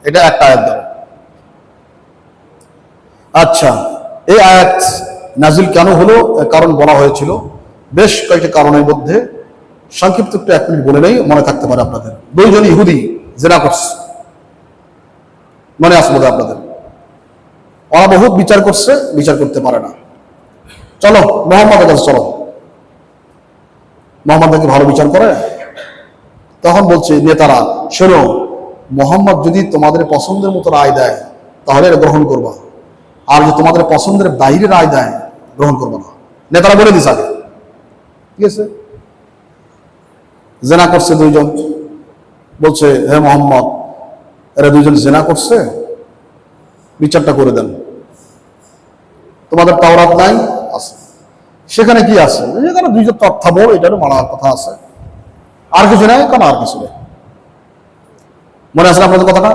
এটা একটা আয়াত দ্বারা। আচ্ছা, এই আয়াত নাজিল কেন হলো, কারণ বলা হয়েছিল। বেশ কয়েকটি কারণের মধ্যে সংক্ষিপ্ত একটু 1 মিনিট বলে নেই, মনে থাকতে পারে আপনাদের। 2 জন ইহুদি জিনা করছে, মনে আছে বোধ আপনাদের। ওরা বহুত বিচার করছে, বিচার করতে পারে না। চলো মোহাম্মদের কাছে চলো, মোহাম্মদ নাকি ভালো বিচার করে। তখন বলছে নেতারা, শোনো, মোহাম্মদ যদি তোমাদের পছন্দের মতো রায় দেয় তাহলে এটা গ্রহণ করবা, আর যদি তোমাদের পছন্দের বাইরে রায় দেয় গ্রহণ করবো না। নেতারা বলে দিস আগে, ঠিক আছে। জেনা করছে 2 জন, বলছে হে মোহাম্মদ, এরা 2 জন জেনা করছে, বিচারটা করে দেন। তোমাদের তাওরাত নাই? আছে। সেখানে কি আছে? যেখানে 2 জন তথ্য বল, এটারও মানার কথা আছে, আর কিছু নাই, কারণ আর কিছু নেই। মনে আছে আপনাদের কথাটা?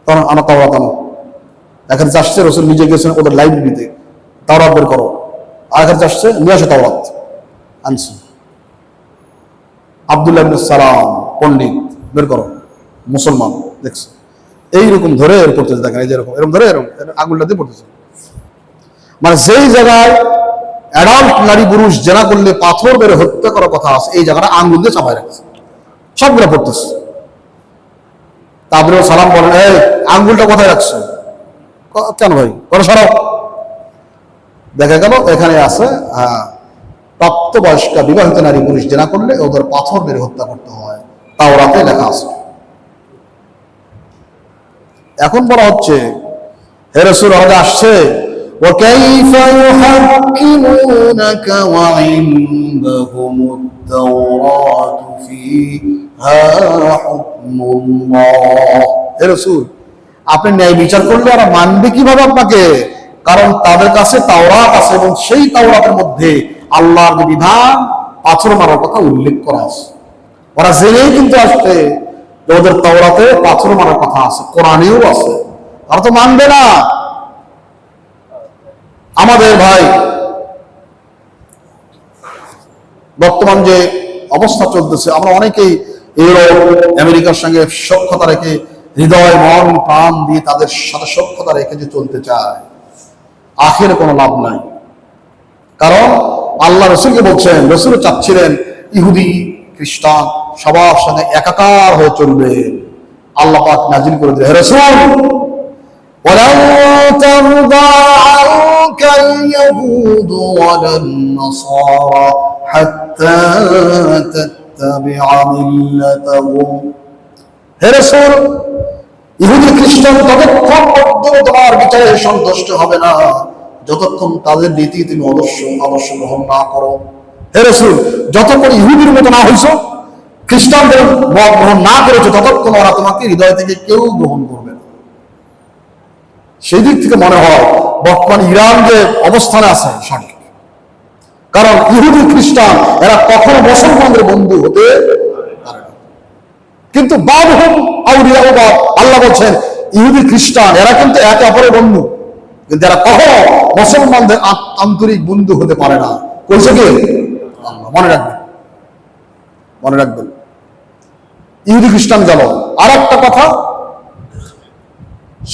তখন আমার তাওরাত আনো। এখানে আসছে রসুল নিজে গেছেন ওদের লাইব্রেরিতে, তাওরাত বের করো। আর এখানে আসছে নিয়ে আসে তাওরাত, আনছে। আব্দুল্লাহ ইবনে সালাম পণ্ডিত, বের করো, মুসলমান, দেখছে এইরকম ধরে এর পড়তেছে। দেখেন এই যেরকম এরকম ধরে এরকম আঙুলটা দিয়ে পড়তেছে। মানে যেই জায়গায় অ্যাডাল্ট নারী পুরুষ জেনা করলে পাথর বেড়ে হত্যা করার কথা আছে, এই জায়গাটা আঙুল দিয়ে চাপায় রাখছে, সবগুলো পড়তেছে। তারপরে সালাম বলেন, এই আঙ্গুলটা কোথায় রাখছো? কেন ভাই, করে সরাও। দেখা গেল এখানে আছে, প্রাপ্তবয়স্ক বিবাহিত নারী পুরুষ জেনা করলে ওদের পাথর মেরে হত্যা করতে হয়, তাওরাতে লেখা আছে। এখন বলা হচ্ছে হে রাসূল, আমাদের আসছে وكيف يحكمونك وعندهم التوراة فيها حكم الله। হে রাসূল, আপনি ন্যায় বিচার করলে ওরা মানবে কিভাবে আপনাকে? কারণ তাদের কাছে তাওরাত আছে এবং সেই তাওরাতের মধ্যে আল্লাহর বিধান পাথর মারার কথা উল্লেখ করা আছে। ওরা জেনেই কিন্তু আসছে ওদের তাওরাতে পাথর মারার কথা আছে, কোরআনেও আছে, ওরা তো মানবে না। আমাদের ভাই বর্তমান যে অবস্থা চলতেছে, আমরা অনেকেই ইউরোপ আমেরিকার সঙ্গে সখ্যতা রেখে, হৃদয় মন প্রাণ দিয়ে তাদের সাথে সখ্যতা রেখে যে চলতে চায়, আখের কোনো লাভ নাই। কারণ আল্লাহ রসুলকে বলছেন, রসুল চাচ্ছিলেন ইহুদি খ্রিস্টান সবার সঙ্গে একাকার হয়ে চলবে। আল্লাহ পাক নাজিল করে দিলেন, হে রাসূল, ওয়ালান তারদা আনকা আল-ইয়াহুদ ওয়ালান নাসারা হাত্তা তাত্তাবিআ মিল্লাতাহুম। হে রাসূল, ইহুদি খ্রিস্টান ততক্ষণ পর্যন্ত তোমার বিচারে সন্তুষ্ট হবে না যতক্ষণ তাদের নীতি তুমি আদর্শ গ্রহণ না করো। হে রাসূল, যতক্ষণ ইহুদির মতো না হইছো, খ্রিস্টানদের মত গ্রহণ না করেছো, ততক্ষণ ওরা তোমাকে হৃদয় থেকে কেউ গ্রহণ করবে না। সেই দিক থেকে মনে হয় বর্তমান ইরান যে অবস্থানে আছে সঠিক। কারণ ইহুদি খ্রিস্টান এরা কখনো মুসলমানদের বন্ধু হতে পারে না। কিন্তু বাবহুম আউলিয়া, আল্লাহ বলছেন ইহুদি খ্রিস্টান এরা কিন্তু একে অপরের বন্ধু, কিন্তু এরা কখনো মুসলমানদের আন্তরিক বন্ধু হতে পারে না। কইছে কি? আল্লাহ। মনে রাখবেন, মনে রাখবেন। ইহুদি খ্রিস্টান গেল। আর একটা কথা,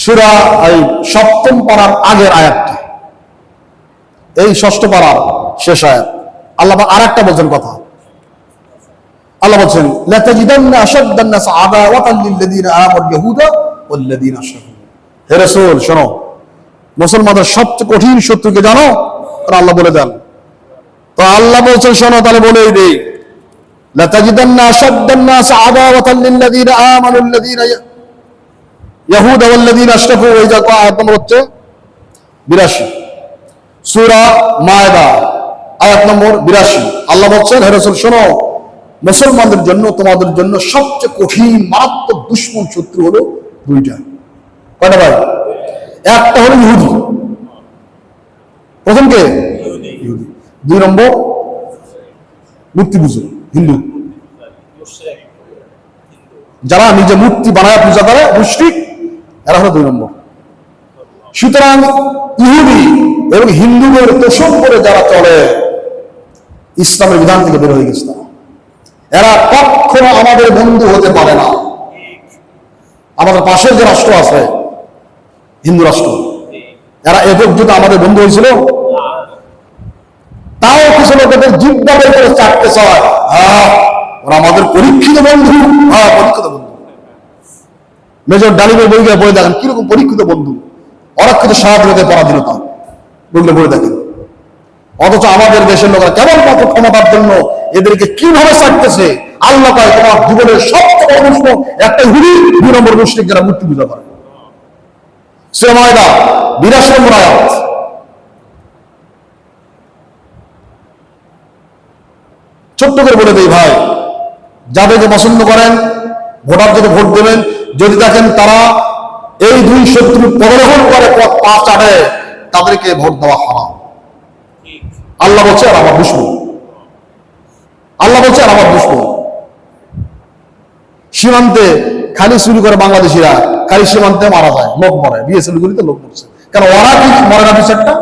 সূরা এই 7ম পারার আগের আয়াতটা, এই 6ষ্ঠ পারার শেষ আয়াত, আল্লাহ আর একটা বলছেন কথা। আল্লাহ বলছেন, লাতাজিদান্না আশাদ্দান নাস আদাওয়াতান লিল্লাযিনা আমানু ইয়াহুদা ওয়াল্লাযিনা আশরাকু। হে রাসূল, শোনো, মুসলমানদের সবচেয়ে কঠিন শত্রুকে জানো? আল্লাহ বলে দেন। তো আল্লাহ বলছেন, শোনো, তাহলে বলেই দেই, লাতাজিদান্না আশাদ্দান নাস আদাওয়াতান লিল্লাযিনা আমানু আল্লাযিনা ইয়াহুদা ওয়াল্লাযিনা আশরাকু। এই যে আয়াত নম্বর হচ্ছে 82, সূরা মায়দা আয়াত নম্বর 82। আল্লাহ বলছেন, হে রাসূল, শোনো, মুসলমানদের জন্য, তোমাদের জন্য সবচেয়ে কঠিন মারাত্মক দুশমন শত্রু হলো 2টা। কয়টা ভাই? একটা হলো ইহুদি, প্রথম কে? ইহুদি। 2 নম্বর মূর্তি পূজা, হিন্দু, যারা নিজে মূর্তি বানায় পূজা করে, মুশরিক। এরা হলো 2 নম্বর। সুতরাং ইহুদি এবং হিন্দুদের তোষণ করে যারা চলে, ইসলামের বিধান থেকে বের হয়ে গেছে তারা। এরা কখনো আমাদের বন্ধু হতে পারে না। আমাদের পাশের যে রাষ্ট্র আছে হিন্দু রাষ্ট্র, এরা এ পর্যন্ত আমাদের বন্ধু হয়েছিল? তাও কিছু লোকেদের জিব্বা বের করে চাটতে চায়, ওরা আমাদের পরীক্ষিত বন্ধু। পরীক্ষিত বন্ধু। মেজর ডালিমের বই বলে দেখেন কিরকম পরীক্ষিত বন্ধু, অরক্ষিত স্বাধীনতা পরাধীনতা বইগুলো বলে দেখেন। অথচ আমাদের দেশের লোকেরা কেবলমাত্র ক্ষমতার জন্য এদেরকে কিভাবে চাটতেছে। আল্লাহ পায় তোমার জীবনের সবচেয়ে বড় প্রশ্ন একটা ইহুদি, 2 নম্বর মুশরিক যারা মূর্তি পূজা করে। সূরা মায়দা 82 নম্বর আয়াত। ছোট্ট করে বলে দেই ভাই, যাদেরকে পছন্দ করেন ভোটার যদি ভোট দেবেন, যদি দেখেন তারা এই 2 শত্রু পদগ্রহণ করে পা চাটে, তাদেরকে ভোট দেওয়া হারাম। আল্লাহ বলছে আর আমার দুশমন। আল্লাহ বলছে আর আমার দুশমন। সীমান্তে খালি চুরি করে বাংলাদেশিরা, খালি সীমান্তে মারা যায়, লোক মরে, বিএসএফ গুলিতে লোক মরছে। কেন ওরা কি মরে না? বিচারটা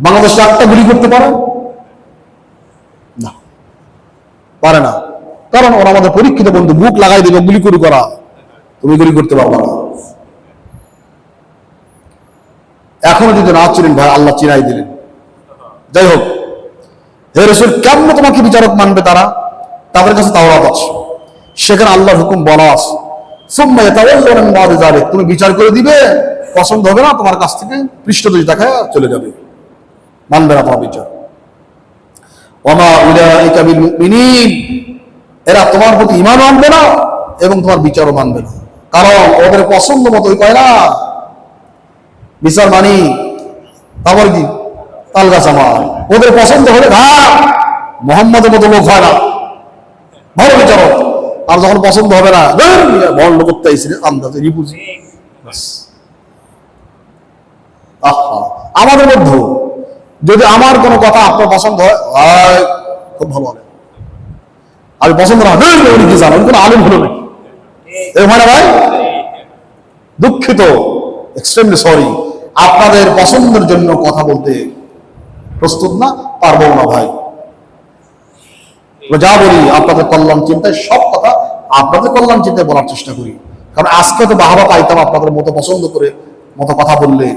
বাংলাদেশে 8টা গুলি করতে পারে না, পারে না। কারণ ওরা আমাদের পরীক্ষিত বন্ধু। বুক লাগাই দেবে গুলি করে করা, তুমি গুলি করতে পারবা না। এখনো যদি না চিনেন ভাই, আল্লাহ চিনাই দিলেন। যাই হোক, হে রাসূল, কেমন তোমাকে বিচারক মানবে তারা? তাদের কাছে তাওরাত আছে, সেখানে আল্লাহর হুকুম বলা আছে। সুম্মা ইয়াতাওয়াল্লাউনা মিন বা'দি যালিক, তুমি বিচার করে দিবে, পছন্দ হবে না, তোমার কাছ থেকে পৃষ্ঠদেশ দেখায় চলে যাবে, মানবে না তোমার বিচার। ওয়া মা উলাইকা বিল মুমিনিন, এরা তোমার প্রতি ঈমান আনবে না এবং তোমার বিচারও মানবে না। কারণ ওদের পছন্দ মতোই কয় না বিচার মানি, তারপর কি তাল গাছ আমার। ওদের পছন্দ হলে মোহাম্মদের মতো লোক হয় না, ভালো বিচারক। আর যখন পছন্দ হবে না, বড় লোক করতে আইসি আন্দাজে বুঝি। আমাদের মধ্যে যদি আমার কোনো কথা আপনার পছন্দ হয়, খুব ভালো হবে। আমি পছন্দ না উনি কি জানো, কোনো আলিম হলো নাকি? এরকম হয় না ভাই? দুঃখিত, এক্সট্রিমলি সরি। আপনাদের পছন্দের জন্য কথা বলতে প্রস্তুত না, পারবো না ভাই। যা বলি আপনাদের কল্যাণ চিন্তায়, সব কথা আপনাদের কল্যাণ চিন্তায় বলার চেষ্টা করি। কারণ আজকে তো বাহাবা পাইতাম আপনাদের মতো পছন্দ করে মতো কথা বললে,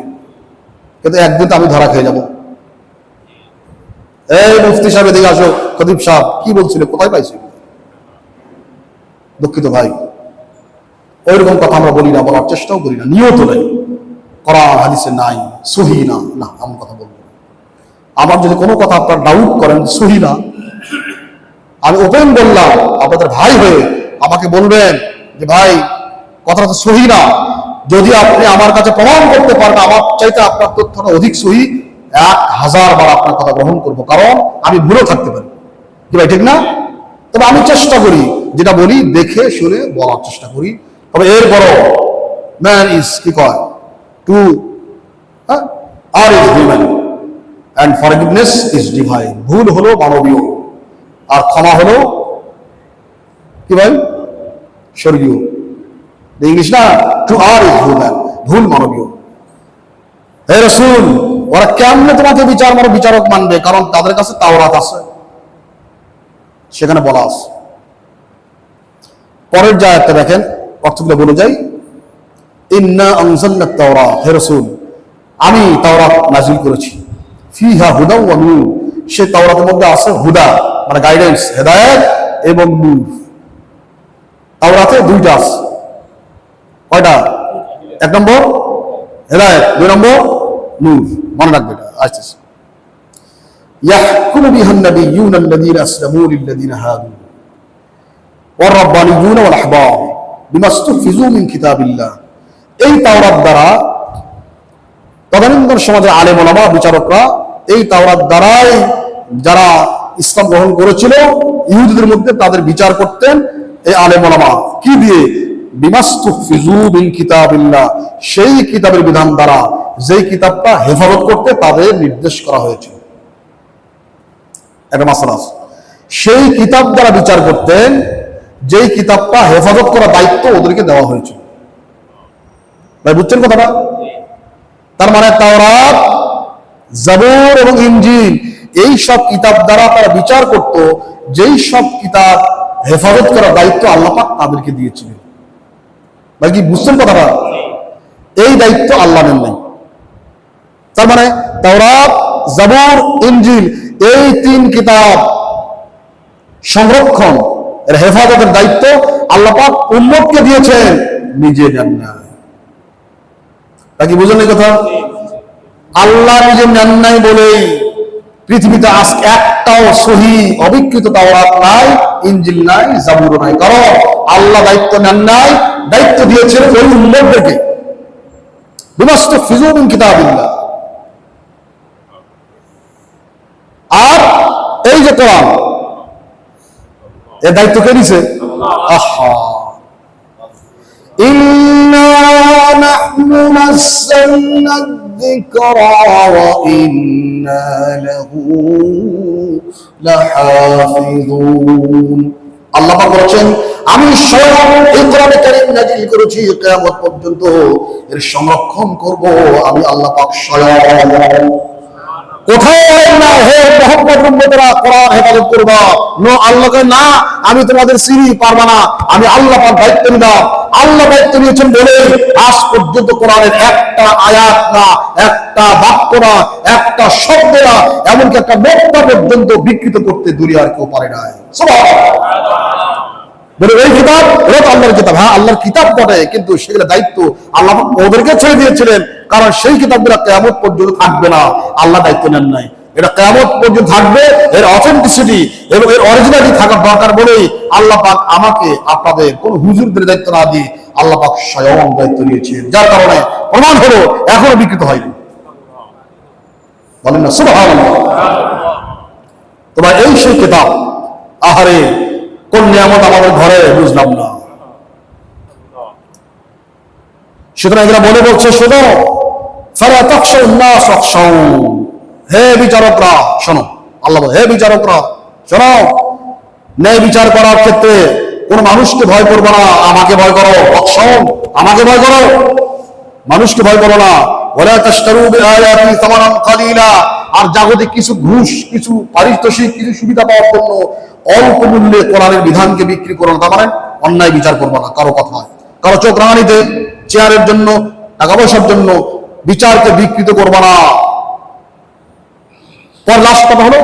কিন্তু একদিন তো আমি ধরা খেয়ে যাব। এই মুফতি সাহেব এদিকে আসো, খতিব সাহেব কি বলছিল, কোথায় পাইছি? দুঃখিত ভাই, ওইরকম কথা আমরা বলি না, বলার চেষ্টাও করি না, নিয়ত নেই, কোরআন হাদিসে নাই, সহি না, না এমন কথা বলবো না। আমার যদি কোনো কথা আপনার ডাউট করেন সহি না, আমি ওপেন বললাম, আপনাদের ভাই হয়ে আমাকে বলবেন যে ভাই কথাটা তো সহি না। যদি আপনি আমার কাছে প্রমাণ করতে পারেন আমার চাইতে আপনার তথ্যটা অধিক সহি, 1000 বার আপনার কথা গ্রহণ করব, কারণ আমি ভুলেও থাকতে পারি। কি ভাই ঠিক না? তবে আমি চেষ্টা করি যেটা বলি দেখে শুনে বলার চেষ্টা করি। তবে এর বড় ম্যান ইজ কি কয় to err is human and forgiveness is divine. ভুল হলো মানবীয়, আর ক্ষমা হলো কি ভাই স্বর্গীয়। ইংলিশ না, টু আর ইজ হিউম্যান, ভুল মানবীয়। হে রাসূল, ওরা কেমনে তোমাকে বিচারক মানবে? কারণ তাদের কাছে তাওরাত আছে, সেখানে বলা আছে। পরের যে আয়াতটা দেখেন, অর্থগুলো বলে যাই। ইন্না আনজালনাত তাওরাত, হে রাসূল আমি তাওরাত নাযিল করেছি। ফিহা হুদা ওয়া নূর, সে তাওরাতের মধ্যে আছে হুদা মানে গাইডেন্স, হেদায়েত এবং নূর। তাওরাতে 2টা আছে, কয়টা? 1 নম্বর হেদায়েত, 2 নম্বর নূর। মনে রাখবে এটা, আসতেছে। ইয়াহকুমু বিহান নাবিয়্যুনা আল্লাযীনা আসলামু লিল্লাযীনা হাদু ওয়ার রাব্বানিয়্যুনা ওয়াল আহবার বিমা ইসতুহফিযু মিন কিতাবিল্লাহ। এই তাওরাত দ্বারা তদানীন্তন সমাজের আলেম ওলামা বিচারকরা এই তাওরাত দ্বারাই যারা ইসলাম গ্রহণ করেছিল ইহুদিদের মধ্যে তাদের বিচার করতেন এই আলেম ওলামা। কি দিয়ে? বিমা ইসতুহফিযু মিন কিতাবিল্লাহ, সেই কিতাবের বিধান দ্বারা, যেই কিতাবটা হেফাজত করতে তাদের নির্দেশ করা হয়েছিল। একটা মাসআলা আছে, সেই কিতাব দ্বারা বিচার করতেন, যেই কিতাবটা হেফাজত করার দায়িত্ব ওদেরকে দেওয়া হয়েছিল। ভাই বুঝছেন কথাটা? তার মানে তাওরাত, জাবুর এবং ইনজিল এই সব কিতাব দ্বারা তারা বিচার করত, যেই সব কিতাব হেফাজত করার দায়িত্ব আল্লাহ পাক তাদেরকে দিয়েছিলেন। ভাই কি বুঝছেন কথাটা? এই দায়িত্ব আল্লাহ নেন নাই। তার মানে তাওরাত, জাবুর, ইনজিল এই 3 কিতাব সংরক্ষণ এর হেফাজতের দায়িত্ব আল্লাহ পাক উম্মতকে দিয়েছেন, নিজে নেন না। তা কি বুঝলেন এই কথা? আল্লাহ নিজে নেন নাই বলেই পৃথিবীতে আজ একটাও সহি অবিকৃত তাওরাত নাই, ইনজিল নাই, জাবুর নাই। কারণ আল্লাহ দায়িত্ব নেন নাই, দায়িত্ব দিয়েছেন ওই উম্মতদেরকে। বিমাস্তাহফিযু মিন কিতাবিল্লাহ। আর এই যে কোরআন, এর দায়িত্ব কে দিয়েছে? আহা, ইন্না নাহনু নাযালনা যিকরা ওয়া ইন্না লাহু লাহাফিযুন। আল্লাহ পাক বলেন, আমি স্বয়ং এই কোরআনে কারীম নাযিল করেছি, কিয়ামত পর্যন্ত এর সংরক্ষণ করব আমি আল্লাহ পাক স্বয়ং। কোথায় না হে মুহাম্মদ উম্মতরা কোরআন হেফাজত করবা, নো আল্লাহকে না আমি তোমাদের সিরি পারবা না, আমি আল্লাহ পাক দায়িত্ব নিলাম। আল্লাহ দায়িত্ব নিয়েছেন বলে আজ পর্যন্ত কোরআনের একটা আয়াত না, একটা বাক্য না, একটা শব্দ না, এমনকি একটা নোক্তা পর্যন্ত বিকৃত করতে দুনিয়ার কেউ পারে না। বলে এই কিতাব ওরা তো আল্লাহর কিতাব, হ্যাঁ আল্লাহর কিতাব বটে, কিন্তু সেগুলো দায়িত্ব আল্লাহ ওদেরকে ছেড়ে দিয়েছিলেন, কারণ সেই কিতাবগুলো কিয়ামত পর্যন্ত থাকবে না। আল্লাহ দায়িত্ব নেন নাই, এটা কিয়ামত পর্যন্ত থাকবে, এর অথেন্টিসিটি এবং এর অরিজিনালিটি থাকার দরকার বলেই আল্লাহ পাক আমাকে আপনাদের কোন হুজুরদের দায়িত্ব না দিয়ে আল্লাহ পাক স্বয়ং দায়িত্ব নিয়েছেন, যার কারণে প্রমাণ হলো এখনো বিকৃত হয়নি। বলেন না সুবহানাল্লাহ। তোমার এই সেই কিতাব, আহারে কোন নিয়ামত আমাদের ঘরে বুঝলাম না। সুতরাং এগুলো মনে বলছে, শোনো, ফালা তাখশাউন নাস ওয়াখশাউন, হে বিচারকরা শোনো। আল্লাহ বলে, হে বিচারকরা শোনো, ন্যায় বিচার করার ক্ষেত্রে কোন মানুষকে ভয় করবো না, আমাকে ভয় করো। ওয়াখশাউন, আমাকে ভয় করো, মানুষকে ভয় করো না। ওয়ালা তাশতারু বিআয়াতি সামানান কালিলা, আর জাগতিক কিছু ঘুষ, কিছু পারিতোষিক, কিছু সুবিধা পাওয়ার জন্য অল্প মূল্যে কোরআনের বিধানকে বিক্রি করো না। তার মানে অন্যায় বিচার করবো না কারো কথায়, কারো চোখ রাঙানিতে, চেয়ারের জন্য, টাকা পয়সার জন্য বিচারকে বিকৃত করবো না। পর লাস্ট কথা হলো,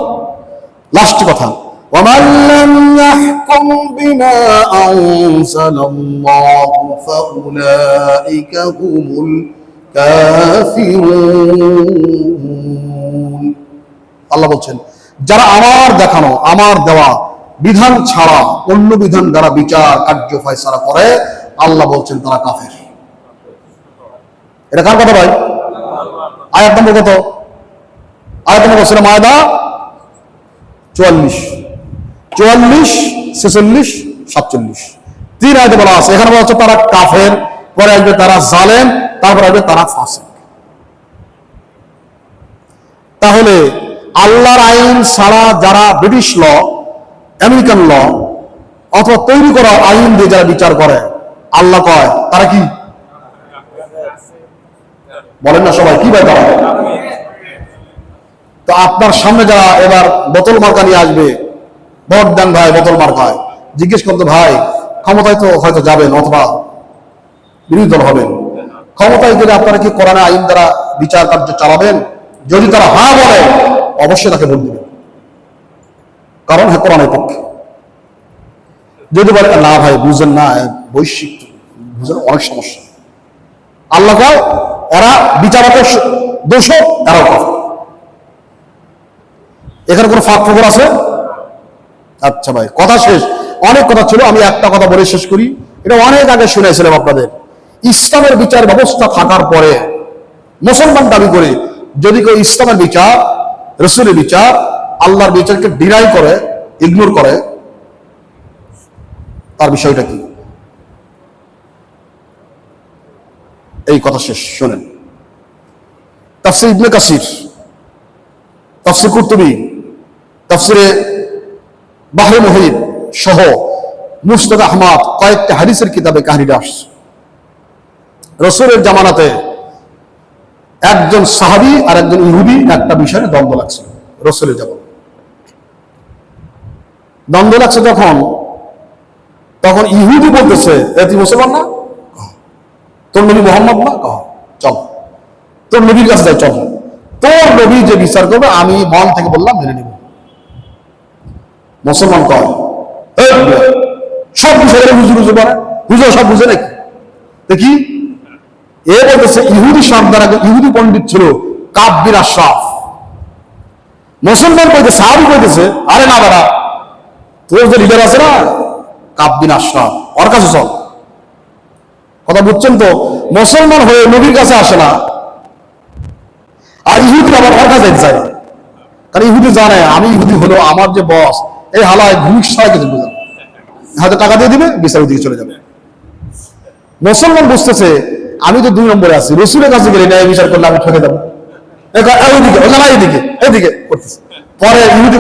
লাস্ট কথা, وَمَنْ لَمْ يَحْكُمْ بِمَا أَنزَلَ اللَّهُ فَأُولَئِكَ هُمُ الْكَافِرُونَ। আল্লাহ বলছেন, যারা আমার দেখানো, আমার দেওয়া বিধান ছাড়া অন্য বিধান দ্বারা বিচার কার্য ফয়সালা করে, আল্লাহ বলছেন তারা কাফের। এটা কার কথা ভাই? আয়াত নম্বর কত? আয়াত নম্বর সূরা মায়দা 44, 46, 46, 47, 3 আয়াতে বলা আছে। এখানে বলা হচ্ছে তারা কাফের, পরে আসবে তারা জালেম, তারপর আসবে তারা ফাসিক। তাহলে আল্লাহর আইন ছাড়া যারা ব্রিটিশ ল, আমেরিকান ল অথবা তৈরি করা আইন দিয়ে যারা বিচার করে, আল্লাহ কয় তারা কি? বলেন না সবাই, কি ভাই তারা? তো আপনার সামনে যারা এবার বোতল মার্কা নিয়ে আসবে, ভোট দেন ভাই বোতল মার্কায়, জিজ্ঞেস করতে ভাই ক্ষমতায় তো হয়তো যাবেন অথবা বিরোধী দল হবেন, ক্ষমতায় গেলে আপনারা কি কোরআনের আইন দ্বারা বিচার কার্য চালাবেন? যদি তারা হ্যাঁ বলে, অবশ্যই তাকে ভোট দিবেন, কারণ হ্যাঁ কোরআনের পক্ষে। যদি বলে না ভাই বুঝেন না, বৈশ্বিক বুঝেন অনেক সমস্যা, আল্লাহ কয় এরা বিচারকের দোষক, এরাও কাফের। এখানে কোনো ফাঁক ফোকর আছে? আচ্ছা ভাই, কথা শেষ। অনেক কথা ছিল, আমি একটা কথা বলে শেষ করি। এটা অনেক আগে শুনেছিলাম আপনাদের। ইসলামের বিচার ব্যবস্থা থাকার পরে মুসলমান দাবি করে যদি কেউ ইসলামের বিচার, রাসূলের বিচার, আল্লাহর বিচারকে ডিনাই করে, ইগনোর করে, তার বিষয়টা কি? এই কথা শেষ শোনেন। তাফসীর ইবনে কাসির, তাফসীর কুরতুবী, তাফসীরে বাহরে মুহিত সহ মুসনাদ আহমদ কয়েকটা হাদিসের কিতাবে কাহিনীটা আসছে। রসুলের জামানাতে একজন সাহাবী আর একজন ইহুদি একটা বিষয়ে দ্বন্দ্ব লাগছিল। রসুলের জামানাতে দ্বন্দ্ব লাগছে তখন ইহুদি বলতেছে, তুই মুসলমান না, তোর নবী মোহাম্মদ না, চল তোর নবীর কাছে যাই, চল তোর নবী যে বিচার করবে আমি মন থেকে বললাম মেনে নিব। মুসলমান কয় সব বিষয়ে বুঝে পারে, বুঝে সব বুঝে নাকি দেখি। এ বলতেছে ইহুদি সর্দার, ইহুদি পণ্ডিত ছিল কাব বিন আশরাফ। মুসলমান কইতে, সাহাবী কইতেছে, আরে না বাড়া, তোর যে লিডার আছে না কাব বিন আশরাফ, ওর কাছে চল। কথা বুঝছেন তো? মুসলমান হয়ে নবীর কাছে আসে না, আর ইহুদি আবার ওর কাছে যায়। কারণ ইহুদি জানে আমি ইহুদি হলো আমার যে বস, এই হালায় ঘুষ ছাড়া কিছু বুঝে, হয়তো টাকা দিয়ে দিবে, বিচারের দিকে চলে যাবে। মুসলমান বুঝতেছে আমি তো 2 নম্বরে আছি, রসুলের কাছে গেলে ন্যায় বিচার করলে আমি ঠকে যাবো, এদিকে করতেছে। পরে ইহুদি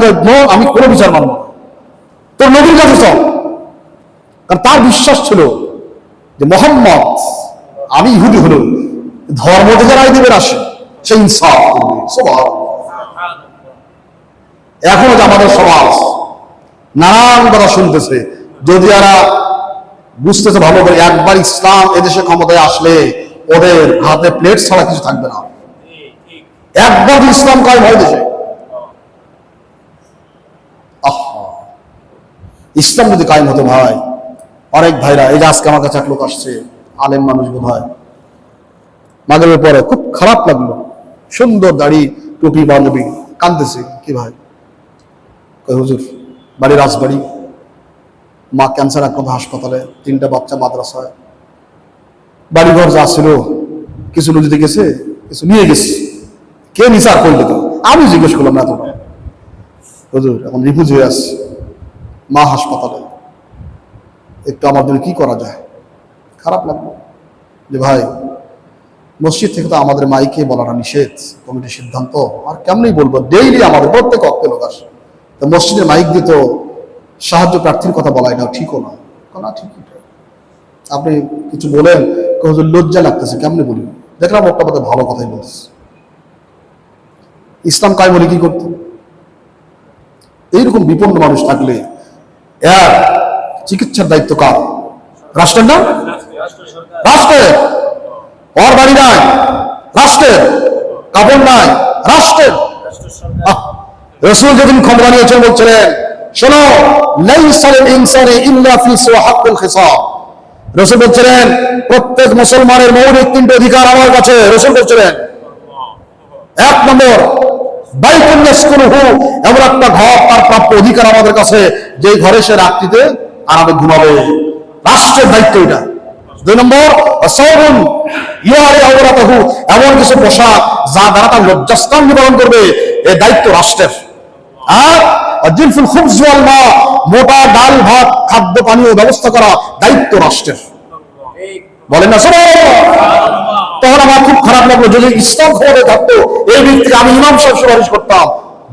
আমি কোনো বিচার মানবো না, তোর নবীর কাছে চল। কারণ তার বিশ্বাস ছিল যে মোহাম্মদ, আমি ইহুদি হলো ধর্ম থেকে রায় দিবেন আসে, সে ইনসাফ করবে। এখনো যে আমাদের সমাজ নানান কথা শুনতেছে, যদি এরা বুঝতেছে ভালো করে, একবার ইসলাম এদেশে ক্ষমতায় আসলে ওদের হাতে প্লেট ছাড়া কিছু থাকবে না। একবার ইসলাম কায়েম হয় দেশে, ইসলাম যদি কায়েম হতো ভাই, অনেক ভাইরা, এই যে আজকে আমার কাছে এক লোক আসছে, আলেম মানুষ বোধ হয়, মাগরিবের পরে খুব খারাপ লাগলো, সুন্দর দাড়ি টুপি বান্ধবী, কাঁদতেছে। কি ভাই? হুজুর বাড়ি রাজবাড়ি, মা ক্যান্সার আক্রান্ত হাসপাতালে, 3টা বাচ্চা মাদ্রাসায়, বাড়িঘর যা ছিল কিছু নদীতে গেছে, কিছু নিয়ে গেছে, কে নিসার করলে তো? আমি জিজ্ঞেস করলাম না তোমার হুজুর, এখন রিফিউজ হয়ে আসছে, মা হাসপাতালে, একটু আমার জন্য কি করা যায়? খারাপ লাগলো যে ভাই, মসজিদ থেকে তো আমাদের মাইকে বলাটা নিষেধ, কমিটির সিদ্ধান্ত, আর কেমনি বলবো, ডেইলি আমাদের প্রত্যেক অক্টে লোক আসে, তো মসজিদের মাইক দিয়ে তো সাহায্য প্রার্থীর কথা বলা, এটা ঠিকও না। না ঠিক, আপনি কিছু বলেন, লজ্জা লাগতেছে, কেমনি বলি? দেখলাম একটা কথা ভালো কথাই বলতেছে। ইসলাম কায়েম হলে কি করতে? এইরকম বিপন্ন মানুষ থাকলে এর চিকিৎসার দায়িত্ব কার? রাষ্ট্রের না? রাষ্ট্রের। ওর বাড়ি নাই, রাষ্ট্রের। কাপড় নাই, রাষ্ট্রের। রাসূল যেদিন ক্ষমতা নিয়েছেন বলছিলেন, শোনো, লাইসা লিল ইনসানি ইল্লা ফি হাক্কুল খিসাব। রাসূল বলছিলেন প্রত্যেক মুসলমানের মৌলিক 3টি অধিকার আমার কাছে। রাসূল বলছিলেন 1 নম্বর বাইতুন ইয়াসকুনুহু, এমন একটা ঘর তার প্রাপ্য অধিকার আমাদের কাছে, যে ঘরে সে রাত্রিতে আরামে ঘুমাবে, রাষ্ট্রের দায়িত্ব এটা। 2 নম্বর সাওবুন ইয়ারি আওরাতাহু, এমন কিছু পোশাক যা দ্বারা তার লজ্জাস্থান নিবারণ করবে, এই দায়িত্ব রাষ্ট্রের। আর জিনফুল খুবজ ওয়াল মা, মোটা ডাল ভাত খাদ্য পানীয় ব্যবস্থা করা দায়িত্ব রাষ্ট্রের। বলেন না সুবহানাল্লাহ। তখন আমার খুব খারাপ লাগলো, যদি ইসলাম ক্ষমতায় থাকতো এই ব্যক্তিকে আমি ইমাম সাহেব সুপারিশ করতাম,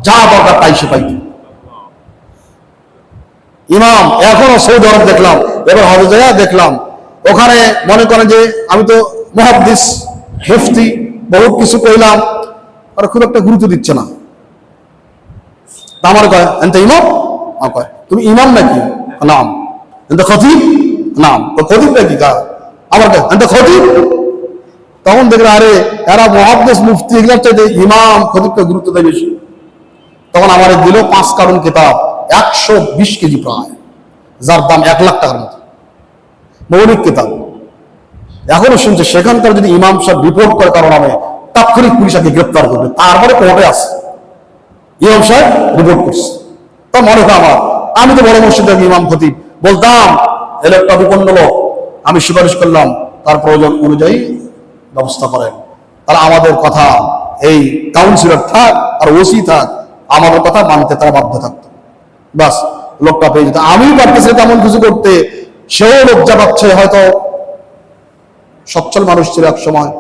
যা দরকার তাই সে পাইত। ইমাম এখনো সৌদি আরব দেখলাম, এবার হজে দেখলাম, ওখানে মনে করেন যে আমি তো মুহাদ্দিস মুফতি বহুত কিছু কইলাম, আর খুব একটা গুরুত্ব দিচ্ছে না। আমার কয় এনতে ইমাম, কয় তুমি ইমাম নাকি? নাম। এনতে খতিব? নাম। খতিব নাকি? আমার কয় এনতে খতিব। তখন দেখলাম আরে এরা মুহাদ্দিস মুফতি এগুলোর চাইতে ইমাম খতিবকে গুরুত্ব দেয় বেশি। তখন আমার দিল 5 কারণ কিতাব, 120 কেজি প্রায়, যার দাম 1 লাখ টাকার মতো, মৌলিক কিতাব। এখনো শুনছে সেখানকার যদি ইমাম সাহেব রিপোর্ট করে কারণ আমি তাৎক্ষণিক পুলিশকে গ্রেপ্তার করবে, তারপরে কোর্টে আছে ইমাম সাহেব রিপোর্ট করছে। তা মনে হয় আমার, আমি তো বড় মসজিদের ইমাম খতিব, বলতাম এ লোকটা বিপন্ন লোক, আমি সুপারিশ করলাম, তার প্রয়োজন অনুযায়ী ব্যবস্থা করেন। তারা আমাদের কথা, এই কাউন্সিলর থাক আর ওসি থাক, আমাদের কথা মানতে তারা বাধ্য থাকতো, বাস লোকটা পেয়ে যেত। আমি পারতেছি তেমন কিছু করতে, সেও লজ্জা পাচ্ছে। হয়তো সচ্ছল মানুষ ছিল এক সময়,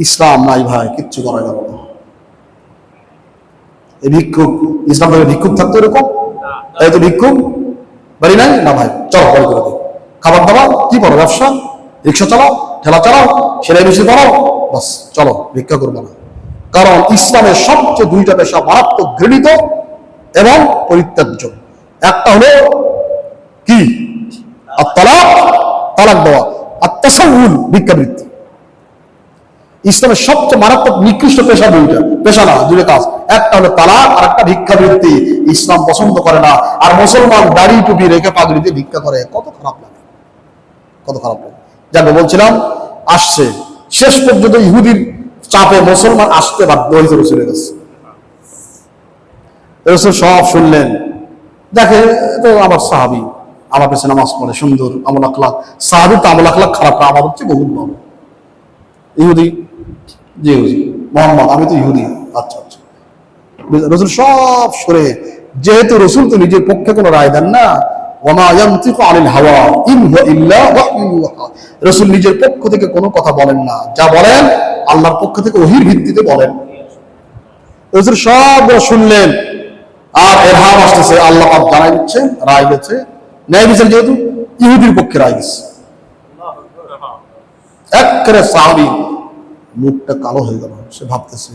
ইসলাম নাই ভাই, কিচ্ছু করা গেল না। এই ভিক্ষুক, ইসলাম ধরে ভিক্ষুক থাকতো এরকম? তাই তো ভিক্ষুক বাড়ি নাই না ভাই, চল কল করে দিই, খাবার দাবার কি করো, ব্যবসা, রিক্সা চালাও, ঠেলা চালাও, সেলাই বেশি করো, বাস চলো, ভিক্ষা করবো না। কারণ ইসলামের সবচেয়ে দুইটা পেশা মারাত্মক ঘৃণিত এবং পরিত্যাজ্য। একটা হলো কি? আত-তালাক, তালাক দেওয়া, আর তাসাউল, ভিক্ষাবৃত্তি। ইসলামের সবচেয়ে মারাত্মক নিকৃষ্ট পেশা দুইটা, পেশা না, দুইটা কাজ। একটা হলো তালাক আর একটা ভিক্ষাবৃত্তি। ইসলাম পছন্দ করে না। আর মুসলমান দাড়ি টুপি রেখে পাগড়িতে ভিক্ষা করে, কত খারাপ লাগে, কত খারাপ লাগে। যাকে বলছিলাম, আসছে শেষ পর্যন্ত ইহুদির চাপে মুসলমান আসতে বাধ্য হয়েছে রসুলের কাছে। রসুল সব শুনলেন, দেখে তো আমার সাহাবি, আমার কাছে নামাজ পড়ে, সুন্দর আমল আখলাক। সাহাবি তো আমল আখলাক খারাপ না, আমার হচ্ছে বহুত ভালো। ইহুদি, জি হুজি মোহাম্মদ, আমি তো ইহুদি। আচ্ছা আচ্ছা। রসুল সব শুনে, যেহেতু রসুল তো নিজের পক্ষে কোনো রায় দেন না, ওমা ইয়ানতিকু আনিল হাওয়া ইন হুয়া ইল্লা ওয়াহয়ুন ইউহা, রসুল নিজের পক্ষ থেকে কোনো কথা বলেন না, যা বলেন আল্লাহর পক্ষ থেকে ওহীর ভিত্তিতে বলেন। রসুল সব শুনলেন, আর এরহাম আসতেছে, আল্লাহ পাক জানাই দিচ্ছেন, রায় দিচ্ছে, ন্যায় বিচার যেহেতু ইহুদির পক্ষে রায় দিচ্ছে। একেবারে সাহাবী মুখটা কালো হয়ে গেল। সে ভাবতেছে,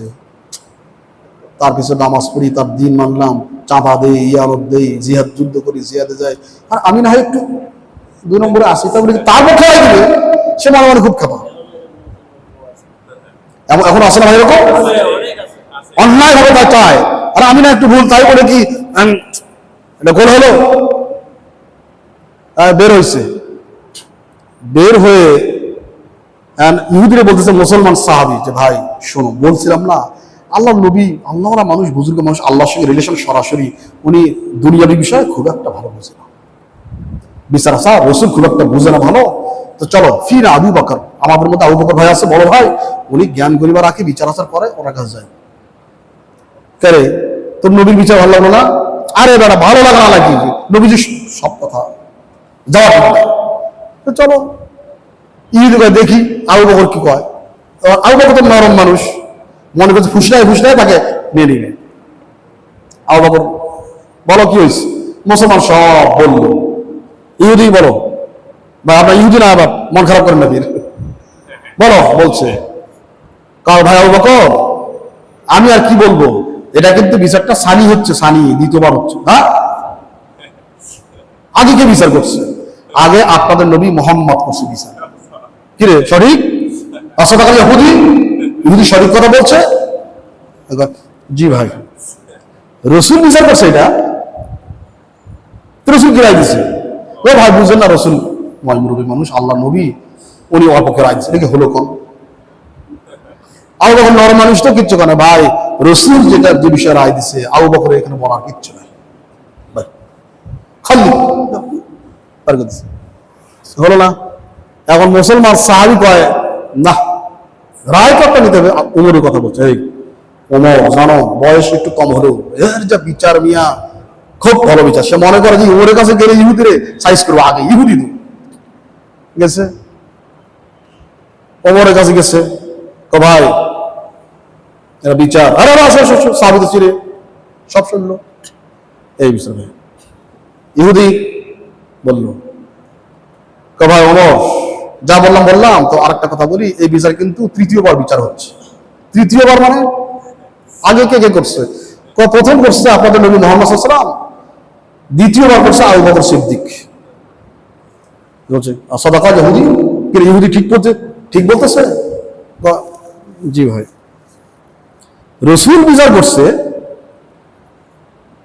তার পিছনে নামাজ পড়ি, তার দিন মানলাম, চাঁদা দেই, ইয়ারত দেই, জিহাদ যুদ্ধ করি, জিহাদে যাই, আর আমি না হয় একটু 2 নম্বরে আসি, তারপরে তার পক্ষে রায় দিবে, সে মনে মনে খুব খাপা। এখন আসে না ভাই এরকম? অন্যায় ভাবে তাই চায়, আর আমি না একটু ভুল, তাই বলে কি এটা গোল হলো? বের হয়েছে, বের হয়ে ইহুদিরা বলতেছে মুসলমান সাহাবী, যে ভাই শোনো, বলছিলাম না আল্লাহ নবী, আল্লাহরা মানুষ, বুজুর্গ মানুষ, আল্লাহর সঙ্গে রিলেশন সরাসরি, উনি দুনিয়াবি বিষয় খুব একটা ভালো বুঝে না, বিচার আসার রসুল খুব একটা বুঝে না ভালো, তো চলো ফির আবু বকর, আমাদের মধ্যে আবু বকর ভাই আছে, বড় ভাই, উনি জ্ঞান গরিবা রাখি, বিচার আচার করে, ওনার কাছে যায়। করে তোর নবীর বিচার ভালো লাগলো না? আরে বেটা ভালো লাগা না লাগি, নবীজি সব কথা যাওয়া ঠিক না, তো চলো ঈদ দেখি আবু বকর কি কয়। আবু বকর তো নরম মানুষ, মনে করছে ফুসলায় ফুসলায় তাকে নিয়ে নিবে। আবু বকর বলো কি হয়েছে? মুসলমান সব বললো, ইহুদি বলো, বা আমরা ইহুদি না, আবার মন খারাপ করেন না, বলো, বলছে কার ভাই আবু বকর, আমি আর কি বলবো, এটা কিন্তু বিচারটা সানি হচ্ছে, সানি দ্বিতীয়বার হচ্ছে। হ্যাঁ, আগে কে বিচার করছে? আগে আপনাদের নবী মুহাম্মদ করছে বিচার। কিরে সঠিক? আসলে ইহুদি, ইহুদি সঠিক কথা বলছে। জি ভাই, রসুল বিচার করছে, এটা রসুল কি রায় দিচ্ছে? ও ভাই বুঝেন না, রসুল মুরব্বী মানুষ, আল্লাহ নবী, উনি ওর পক্ষে রায় দিচ্ছে, এটা হলো কোন? আবু বকর নরম মানুষ তো, কিচ্ছু কেন ভাই, রসুল যেটা যে বিষয়ে রায় দিচ্ছে, আবু বকর এখানে বলার কিচ্ছু নাই, খালি হলো না। এখন মুসলমান সাহাবী কয় না, রায় কতটা নিতে হবে, উমরের কথা বলছে, এই ওমর জানো বয়স একটু কম হলেও এর যা বিচার মিয়া, খুব ভালো বিচার। সে মনে করে যে উমরের কাছে গেলে ইহুদিরে সাইজ করবো, আগে ইহুদি তো গেছে, ওমরের কাছে গেছে, ভাই এরা বিচার, আরে সাহাবী তো চিরে সব শুনলো, এই বিচার ভাই। ইহুদি বললো, ভাই ওমর যা বললাম বললাম, তো আরেকটা কথা বলি, এই বিচার কিন্তু 3য় বিচার হচ্ছে। 3য় মানে আগে কে কে করছে? প্রথম করছে আপনাদের নবী মুহাম্মদ সাল্লাল্লাহু আলাইহি ওয়াসাল্লাম, 2য় করছে আবু বকর সিদ্দিক। বলছে সাদাকা ইহুদি, কি ইহুদি ঠিক বলছে, ঠিক বলতেছে? জি ভাই, রসুল বিচার করছে,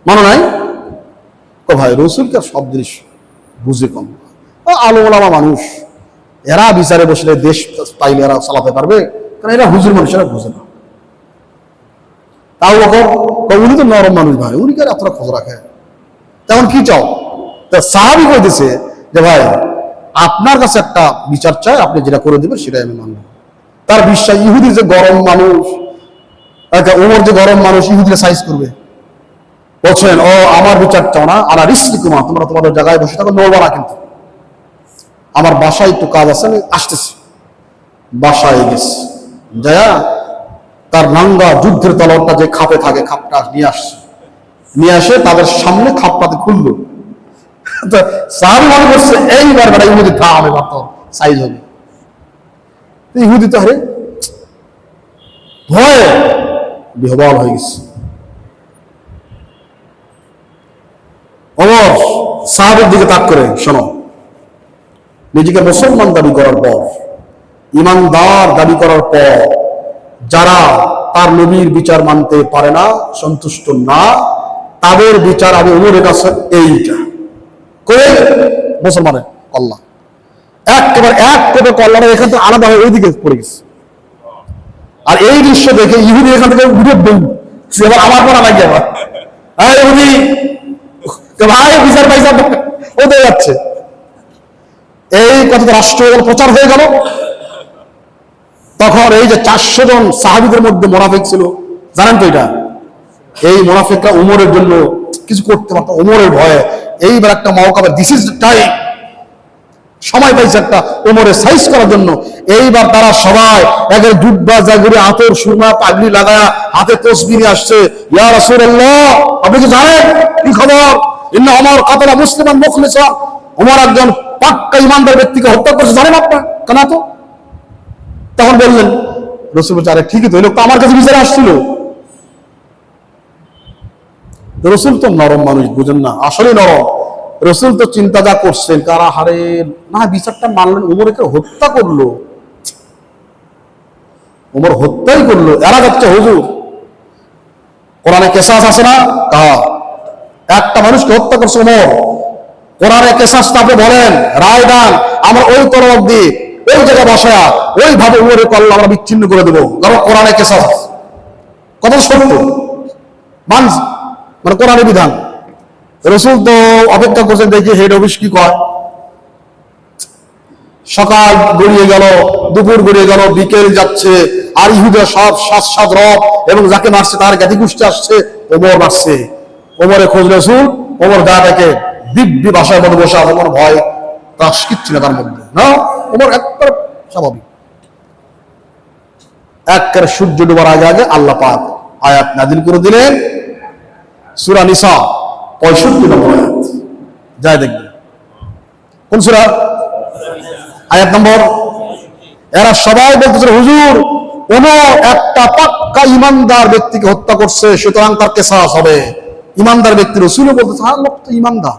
মনে নাই? ভাই রসুলকে সব জিনিস বুঝে কম, আলেম ওলামা মানুষ, এরা বিচারে বসলে দেশ পাইলে এরা চালাতে পারবে, কারণ এরা হুজুর মানুষ, এরা বুঝে না। তাও উনি তো নরম মানুষ ভাই, উনি কে এতটা খোঁজ রাখে, তেমন কি চাও? তা সাহাবী কইতেছে যে ভাই আপনার কাছে একটা বিচার চাই, আপনি যেটা করে দেবেন সেটাই আমি মানব। তার বিশ্বাস, ইহুদি যে গরম মানুষ, ওমর যে গরম মানুষ, ইহুদিরা সাইজ করবে। বলছেন ও আমার বিচার চাও না, আলা রিসলিকুমা, তোমরা তোমাদের জায়গায় বসে থাকো, নড়বা না, কিন্তু আমার বাসায় একটু কাজ আছে, আমি আসতেছি। বাসায় গেছে, যায়া তার নাঙ্গা যুদ্ধের তলোয়ারটা যে খাপে থাকে, খাপটা নিয়ে আসছে, নিয়ে আসে তাদের সামনে খাপটাতে খুললো। তো সাহাবী মনে করছে এইবার বেটা ইহুদি থাম, এবার তো সাইজ হবে। ইহুদি তো আরে ভয়ে বিহ্বল হয়ে গেছে। ওমর সাহাবের দিকে তাক করে, শোনো, নিজেকে মুসলমান দাবি করার পর, ইমানদার দাবি করার পর যারা তার নবীর বিচার মানতে পারে না, সন্তুষ্ট না, তাদের বিচার আমি ওমরের কাছে এইটা করে মুসলমানের কল্যাণ, একেবারে এক কোপে কল্যাণ এখান থেকে আলাদা হয়ে ওইদিকে পড়ে গেছে। আর এই দৃশ্য দেখে ইহুদি এখান থেকে উঠে সে এবার আমার পড়া লাগে, আবার ইহুদি ভাই বিচার পাইসা ওদের যাচ্ছে, এই কথাটা রাষ্ট্র প্রচার হয়ে গেল। তখন এই যে 400 জন সাহাবীদের মধ্যে মুনাফিক ছিল, জানেন তো এটা, এই মুনাফিকরা ওমরের জন্য কিছু করতে পারত, ওমরের ভয়ে। এইবার একটা মওকা, দিস ইজ দ্য টাইম, সময় পাইছে একটা ওমরের সাইজ করার জন্য। এইবার তারা সবাই একের দুব্বা জাগুরি আতর সুরমা পাগড়ি লাগায়া হাতে তসবিহ নিয়ে আসছে। ইয়া রাসূলুল্লাহ, আপনি কি জানেন কি খবর? ইন্না ওমর কাতালা মুসলিমান মুখলিসান, ওমর একজন পাক্কা ইমানদার ব্যক্তিকে হত্যা করেছে, জানেন আপনার কেন? তো তখন বললেন, রাসূল বলছে, আরে ঠিকই তো, এই লোক তো আমার কাছে বিচারে আসছিল। রাসূল তো নরম মানুষ, বুঝেন না, আসলে নরম। রাসূল তো চিন্তা যা করছেন, কারা হারে না বিচারটা মানলেন, ওমরকে হত্যা করলো, ওমর হত্যাই করলো। এরা যাচ্ছে হুজুর, কোরআনে কেসাস আছে না, একটা মানুষকে হত্যা করছে ওমর, কোরআনে কেসাসটা আপনি বলেন, রায় দান, আমরা ওই তরফ দিয়ে ওই জায়গায় বসা ওইভাবে ওমরের কল্লা আমরা বিচ্ছিন্ন করে দেবো, কারণ কোরআনে কেসাস কত সত্য, মানে কোরআনের বিধান। রাসূল তো অপেক্ষা করছেন দেখি হেড অফিস কি কয়। সকাল গড়িয়ে গেল, দুপুর গড়িয়ে গেল, বিকেল যাচ্ছে, আর ইহুদের সব সাত রব এবং যাকে মারছে তার জ্ঞাতি গোষ্ঠী আসছে, ওমর মারছে। ওমরে খোঁজ রাসূল, ওমর গা দেখে দিব্যি ভাষার মধ্যে বসে আছে, ওমর ভয় ত্রাস কিচ্ছু না তার মধ্যে, না ওমর একবার স্বাভাবিক। একবারে সূর্য ডোবার আগে আগে আল্লাহ পাক আয়াত নাযিল করে দিলেন, সূরা নিসা 65 নম্বর আয়াত, যাই দেখবেন। কোন সূরা? আয়াত নম্বর। এরা সবাই বলতেছে, হুজুর ওমর একটা পাক্কা ইমানদার ব্যক্তিকে হত্যা করছে, সুতরাং তার কিসাস হবে। ইমানদার ব্যক্তি, রাসূলও বলতেছে, হ্যাঁ লোক তো ইমানদার,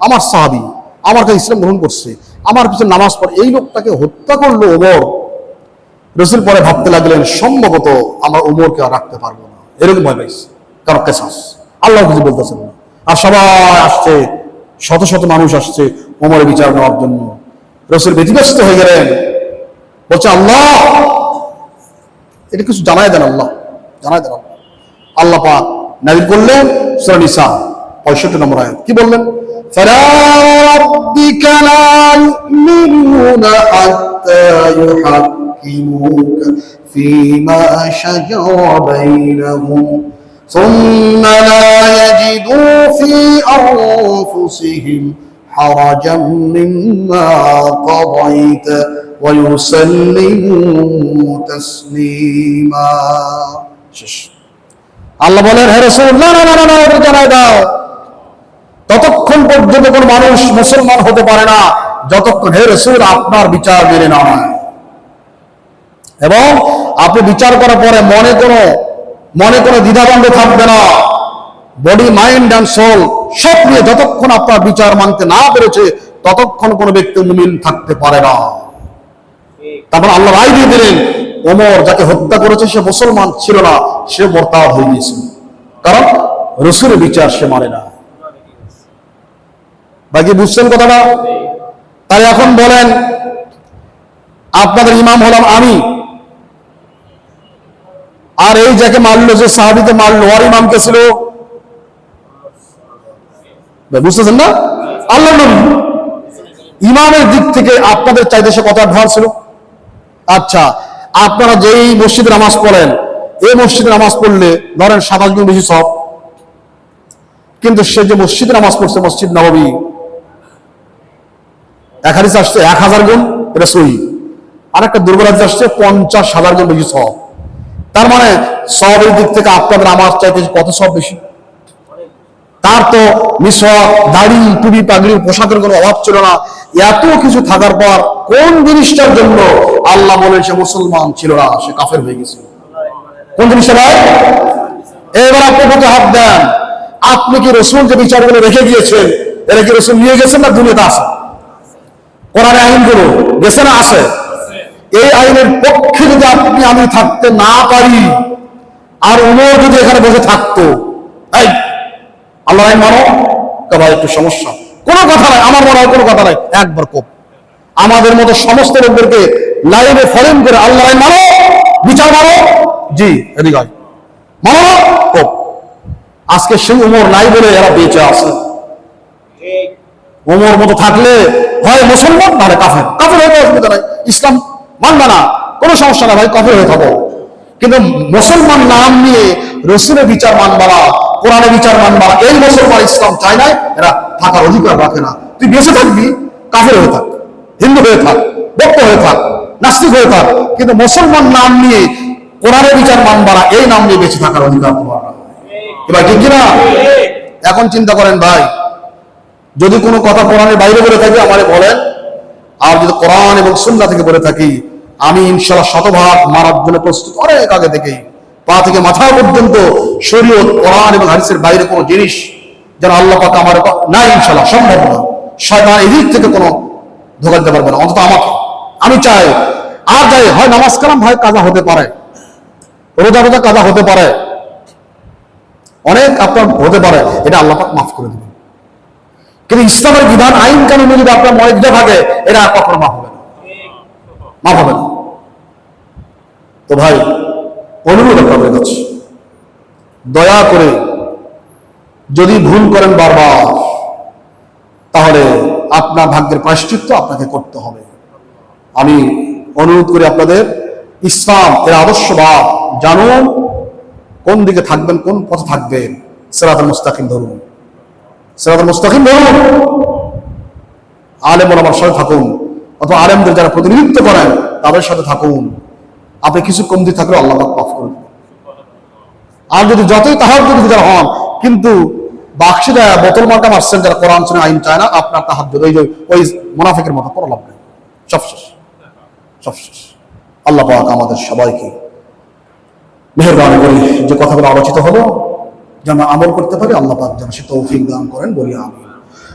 আমার সাহাবী, আমার কাছে ইসলাম গ্রহণ করছে, আমার পিছনে নামাজ পড়ে, এই লোকটাকে হত্যা করলো ওমর। রাসূল পরে ভাবতে লাগলেন, সম্ভবত আমরা ওমরকে আর রাখতে পারবো না, এরকম ভয় পাইছে, কারণ কিসাস আল্লাহ কিছু বলতেছেন না। আর সবাই আসছে, শত শত মানুষ আসছে ওমরের বিচার নেওয়ার জন্য। রাসূল ব্যতিব্যস্ত হয়ে গেলেন, বলছে, আল্লাহ এটা কিছু জানাই দেন, আল্লাহ জানাই দেন। আল্লাহ পাক নাযিল করলেন সূরা নিসা 65 নম্বর আয়াত, কি বললেন? ফালা রাব্বিকা লা ইউমিনুনা হাত্তা ইউহাক্কিমুকা ফীমা শাজারা বাইনাহুম সুম্মা লা ইয়াজিদু ফী আনফুসিহিম হারাজাম মিম্মা কাদাইতা ওয়া ইউসাল্লিমু তাসলিমা। শেষ। আল্লাহ বলেন, হে রাসূল, না না না না, এটা জানাই দাও, ততক্ষণ পর্যন্ত কোন মানুষ মুসলমান হতে পারে না যতক্ষণ হে রাসূল আপনার বিচার মেনে না হয়, এবং আপনি বিচার করার পরে মনে কোনো দ্বিধাদ্বন্দ্ব থাকবে না, বডি মাইন্ড অ্যান্ড সোল সব নিয়ে যতক্ষণ আপনার বিচার মানতে না পেরেছে ততক্ষণ কোন ব্যক্তি মুমিন থাকতে পারে না। তারপর আল্লাহ রায় দিয়ে দিলেন, ওমর যাকে হত্যা করেছে সে মুসলমান ছিল না, সে মুরতাদ হয়ে গিয়েছিল, কারণ রাসূলের বিচার সে মানে না। বাকি বুঝছেন কথাটা? তাই এখন বলেন, আপনাদের ইমাম হলাম আমি, আর এই যাকে মারলো, যে সাহাবীকে মারলো, ওর ইমাম কে ছিল? বুঝতেছেন না? আল্লাহর নবী। ইমামের দিক থেকে আপনাদের চাইতে সে কত অ্যাডভান্স ছিল। আচ্ছা, আপনারা যেই মসজিদে নামাজ পড়েন, এই মসজিদে নামাজ পড়লে ধরেন 27 গুণ বেশি সওয়াব, কিন্তু সে যে মসজিদে নামাজ পড়ছে, মসজিদ নববী, এক হাদিস আসছে 1000 গুণ, এটা সহিহ। আর একটা দুর্বল হাদিস আসছে 50,000 গুণ বেশি সওয়াব। তার মানে সওয়াবের দিক থেকে আপনাদের আমার চাইতে কত সওয়াব বেশি? তার তো মিসওয়াক, দাড়ি, টুপি, পাগড়ি, পোশাকের কোনো অভাব ছিল না। এত কিছু থাকার পর কোন জিনিসটার জন্য আল্লাহ বলেন সে মুসলমান ছিল না, সে কাফের হয়ে গেছে? কোন জিনিসটা ভাই? এবার আপনি বুকে হাত দেন, আপনি কি রসুল যে বিচারগুলো রেখে গিয়েছেন, এরা কি রসুল নিয়ে গেছেন না দুনিয়াতে আছে? কোরআনে আইনগুলো গেছে না আছে? এই আইনের পক্ষে যদি আপনি আমি থাকতে না পারি, আর উমর যদি এখানে বসে থাকতো, এই আল্লাহ আইন মানো, ভাই একটু সমস্যা, কোনো কথা নাই, আমার মনে হয় কোনো কথা নাই, একবার কোপ আমাদের মতো সমস্ত লোকদেরকে লাইনে ফরেন করে আল্লাহ আইন মানো, বিচার মানো, জি এদিকে মানো, কোপ। আজকে সেই উমর নাই বলে এরা বেঁচে আছে। উমর মতো থাকলে হয় মুসলমান নাহলে কাফের, কাফের হয়ে অসুবিধা নাই, ইসলাম মানবে না, কোনো সমস্যা না ভাই, কাফের হয়ে থাকো। কিন্তু মুসলমান নাম নিয়ে রসুলের বিচার মানবারা, কোরআনের বিচার মানবারা, এই মুসলমান ইসলাম চায় না, এরা থাকার অধিকার রাখে না। তুই বেঁচে থাকবি, কাফের হয়ে থাক, হিন্দু হয়ে থাক, বৌদ্ধ হয়ে থাক, নাস্তিক হয়ে থাক, কিন্তু মুসলমান নাম নিয়ে কোরআনের বিচার মানবারা, এই নাম নিয়ে বেঁচে থাকার অধিকার তোমার না। এবার ঠিক কিনা? এখন চিন্তা করেন ভাই, যদি কোনো কথা কোরআনের বাইরে বলে থাকি আমারে বলেন, আর যদি কোরআন এবং সুন্নাহ থেকে বলে থাকি, আমি ইনশাআল্লাহ শতভাগ মারার জন্য প্রস্তুত, অনেক আগে থেকেই। পা থেকে মাথা পর্যন্ত শরীয়ত, কোরআন এবং হাদিসের বাইরে কোনো জিনিস যেন আল্লাহ পাক আমার না, ইনশাআল্লাহ সম্ভব না। শয়তান এদিক থেকে কোনো ধোঁকা দিতে পারবে না, অন্তত আমাকে। আমি চাই, আর যাই হয় নামাজ কালাম হয় কাজা হতে পারে, রোজা রোজা কাজা হতে পারে, অনেক আপনার হতে পারে, এটা আল্লাহ পাক মাফ করে দেবেন। কিন্তু ইসলামের বিধান, আইন কানুন যদি আপনার মনে দিতে থাকে, এটা আর কখনো মাফ হবে না, মাফ হবে না। তো ভাই, অনুরোধ আপনাদের কাছে, দয়া করে যদি ভুল করেন বারবার, তাহলে আপনার ভাগ্যের প্রায়শ্চিত্ত আপনাকে করতে হবে। আমি অনুরোধ করি আপনাদের, ইসলাম এর আদর্শবাদ জানুন, কোন দিকে থাকবেন, কোন পথে থাকবেন, সিরাতুল মুস্তাকিম ধরুন, সিরাতুল মুস্তাকিম ধরুন। আলেম ওলামার সাথে থাকুন, অথবা আলেমদের যারা প্রতিনিধিত্ব করেন তাদের সাথে থাকুন। আপনি কিছু কমতি থাকলেও আল্লাহ পাক মাফ করে দেবেন। আর যদি যতই তাহাজ্জুদ যারা হন, কিন্তু বাক্সে দেয়া বোতল মার্কা মারছেন যারা কোরআন শুনে আইন চায় না, আপনার তাহাজ্জুদ ওই মুনাফিকের মতো কোনো লাভ নেই, সব শেষ, সব শেষ। আল্লাহ পাক আমাদের সবাইকে মেহেরবানি করে যে কথাগুলো আলোচিত হলো যেন আমল করতে পারি, আল্লাহ পাক যেন সে তৌফিক দান করেন, বলি আমি।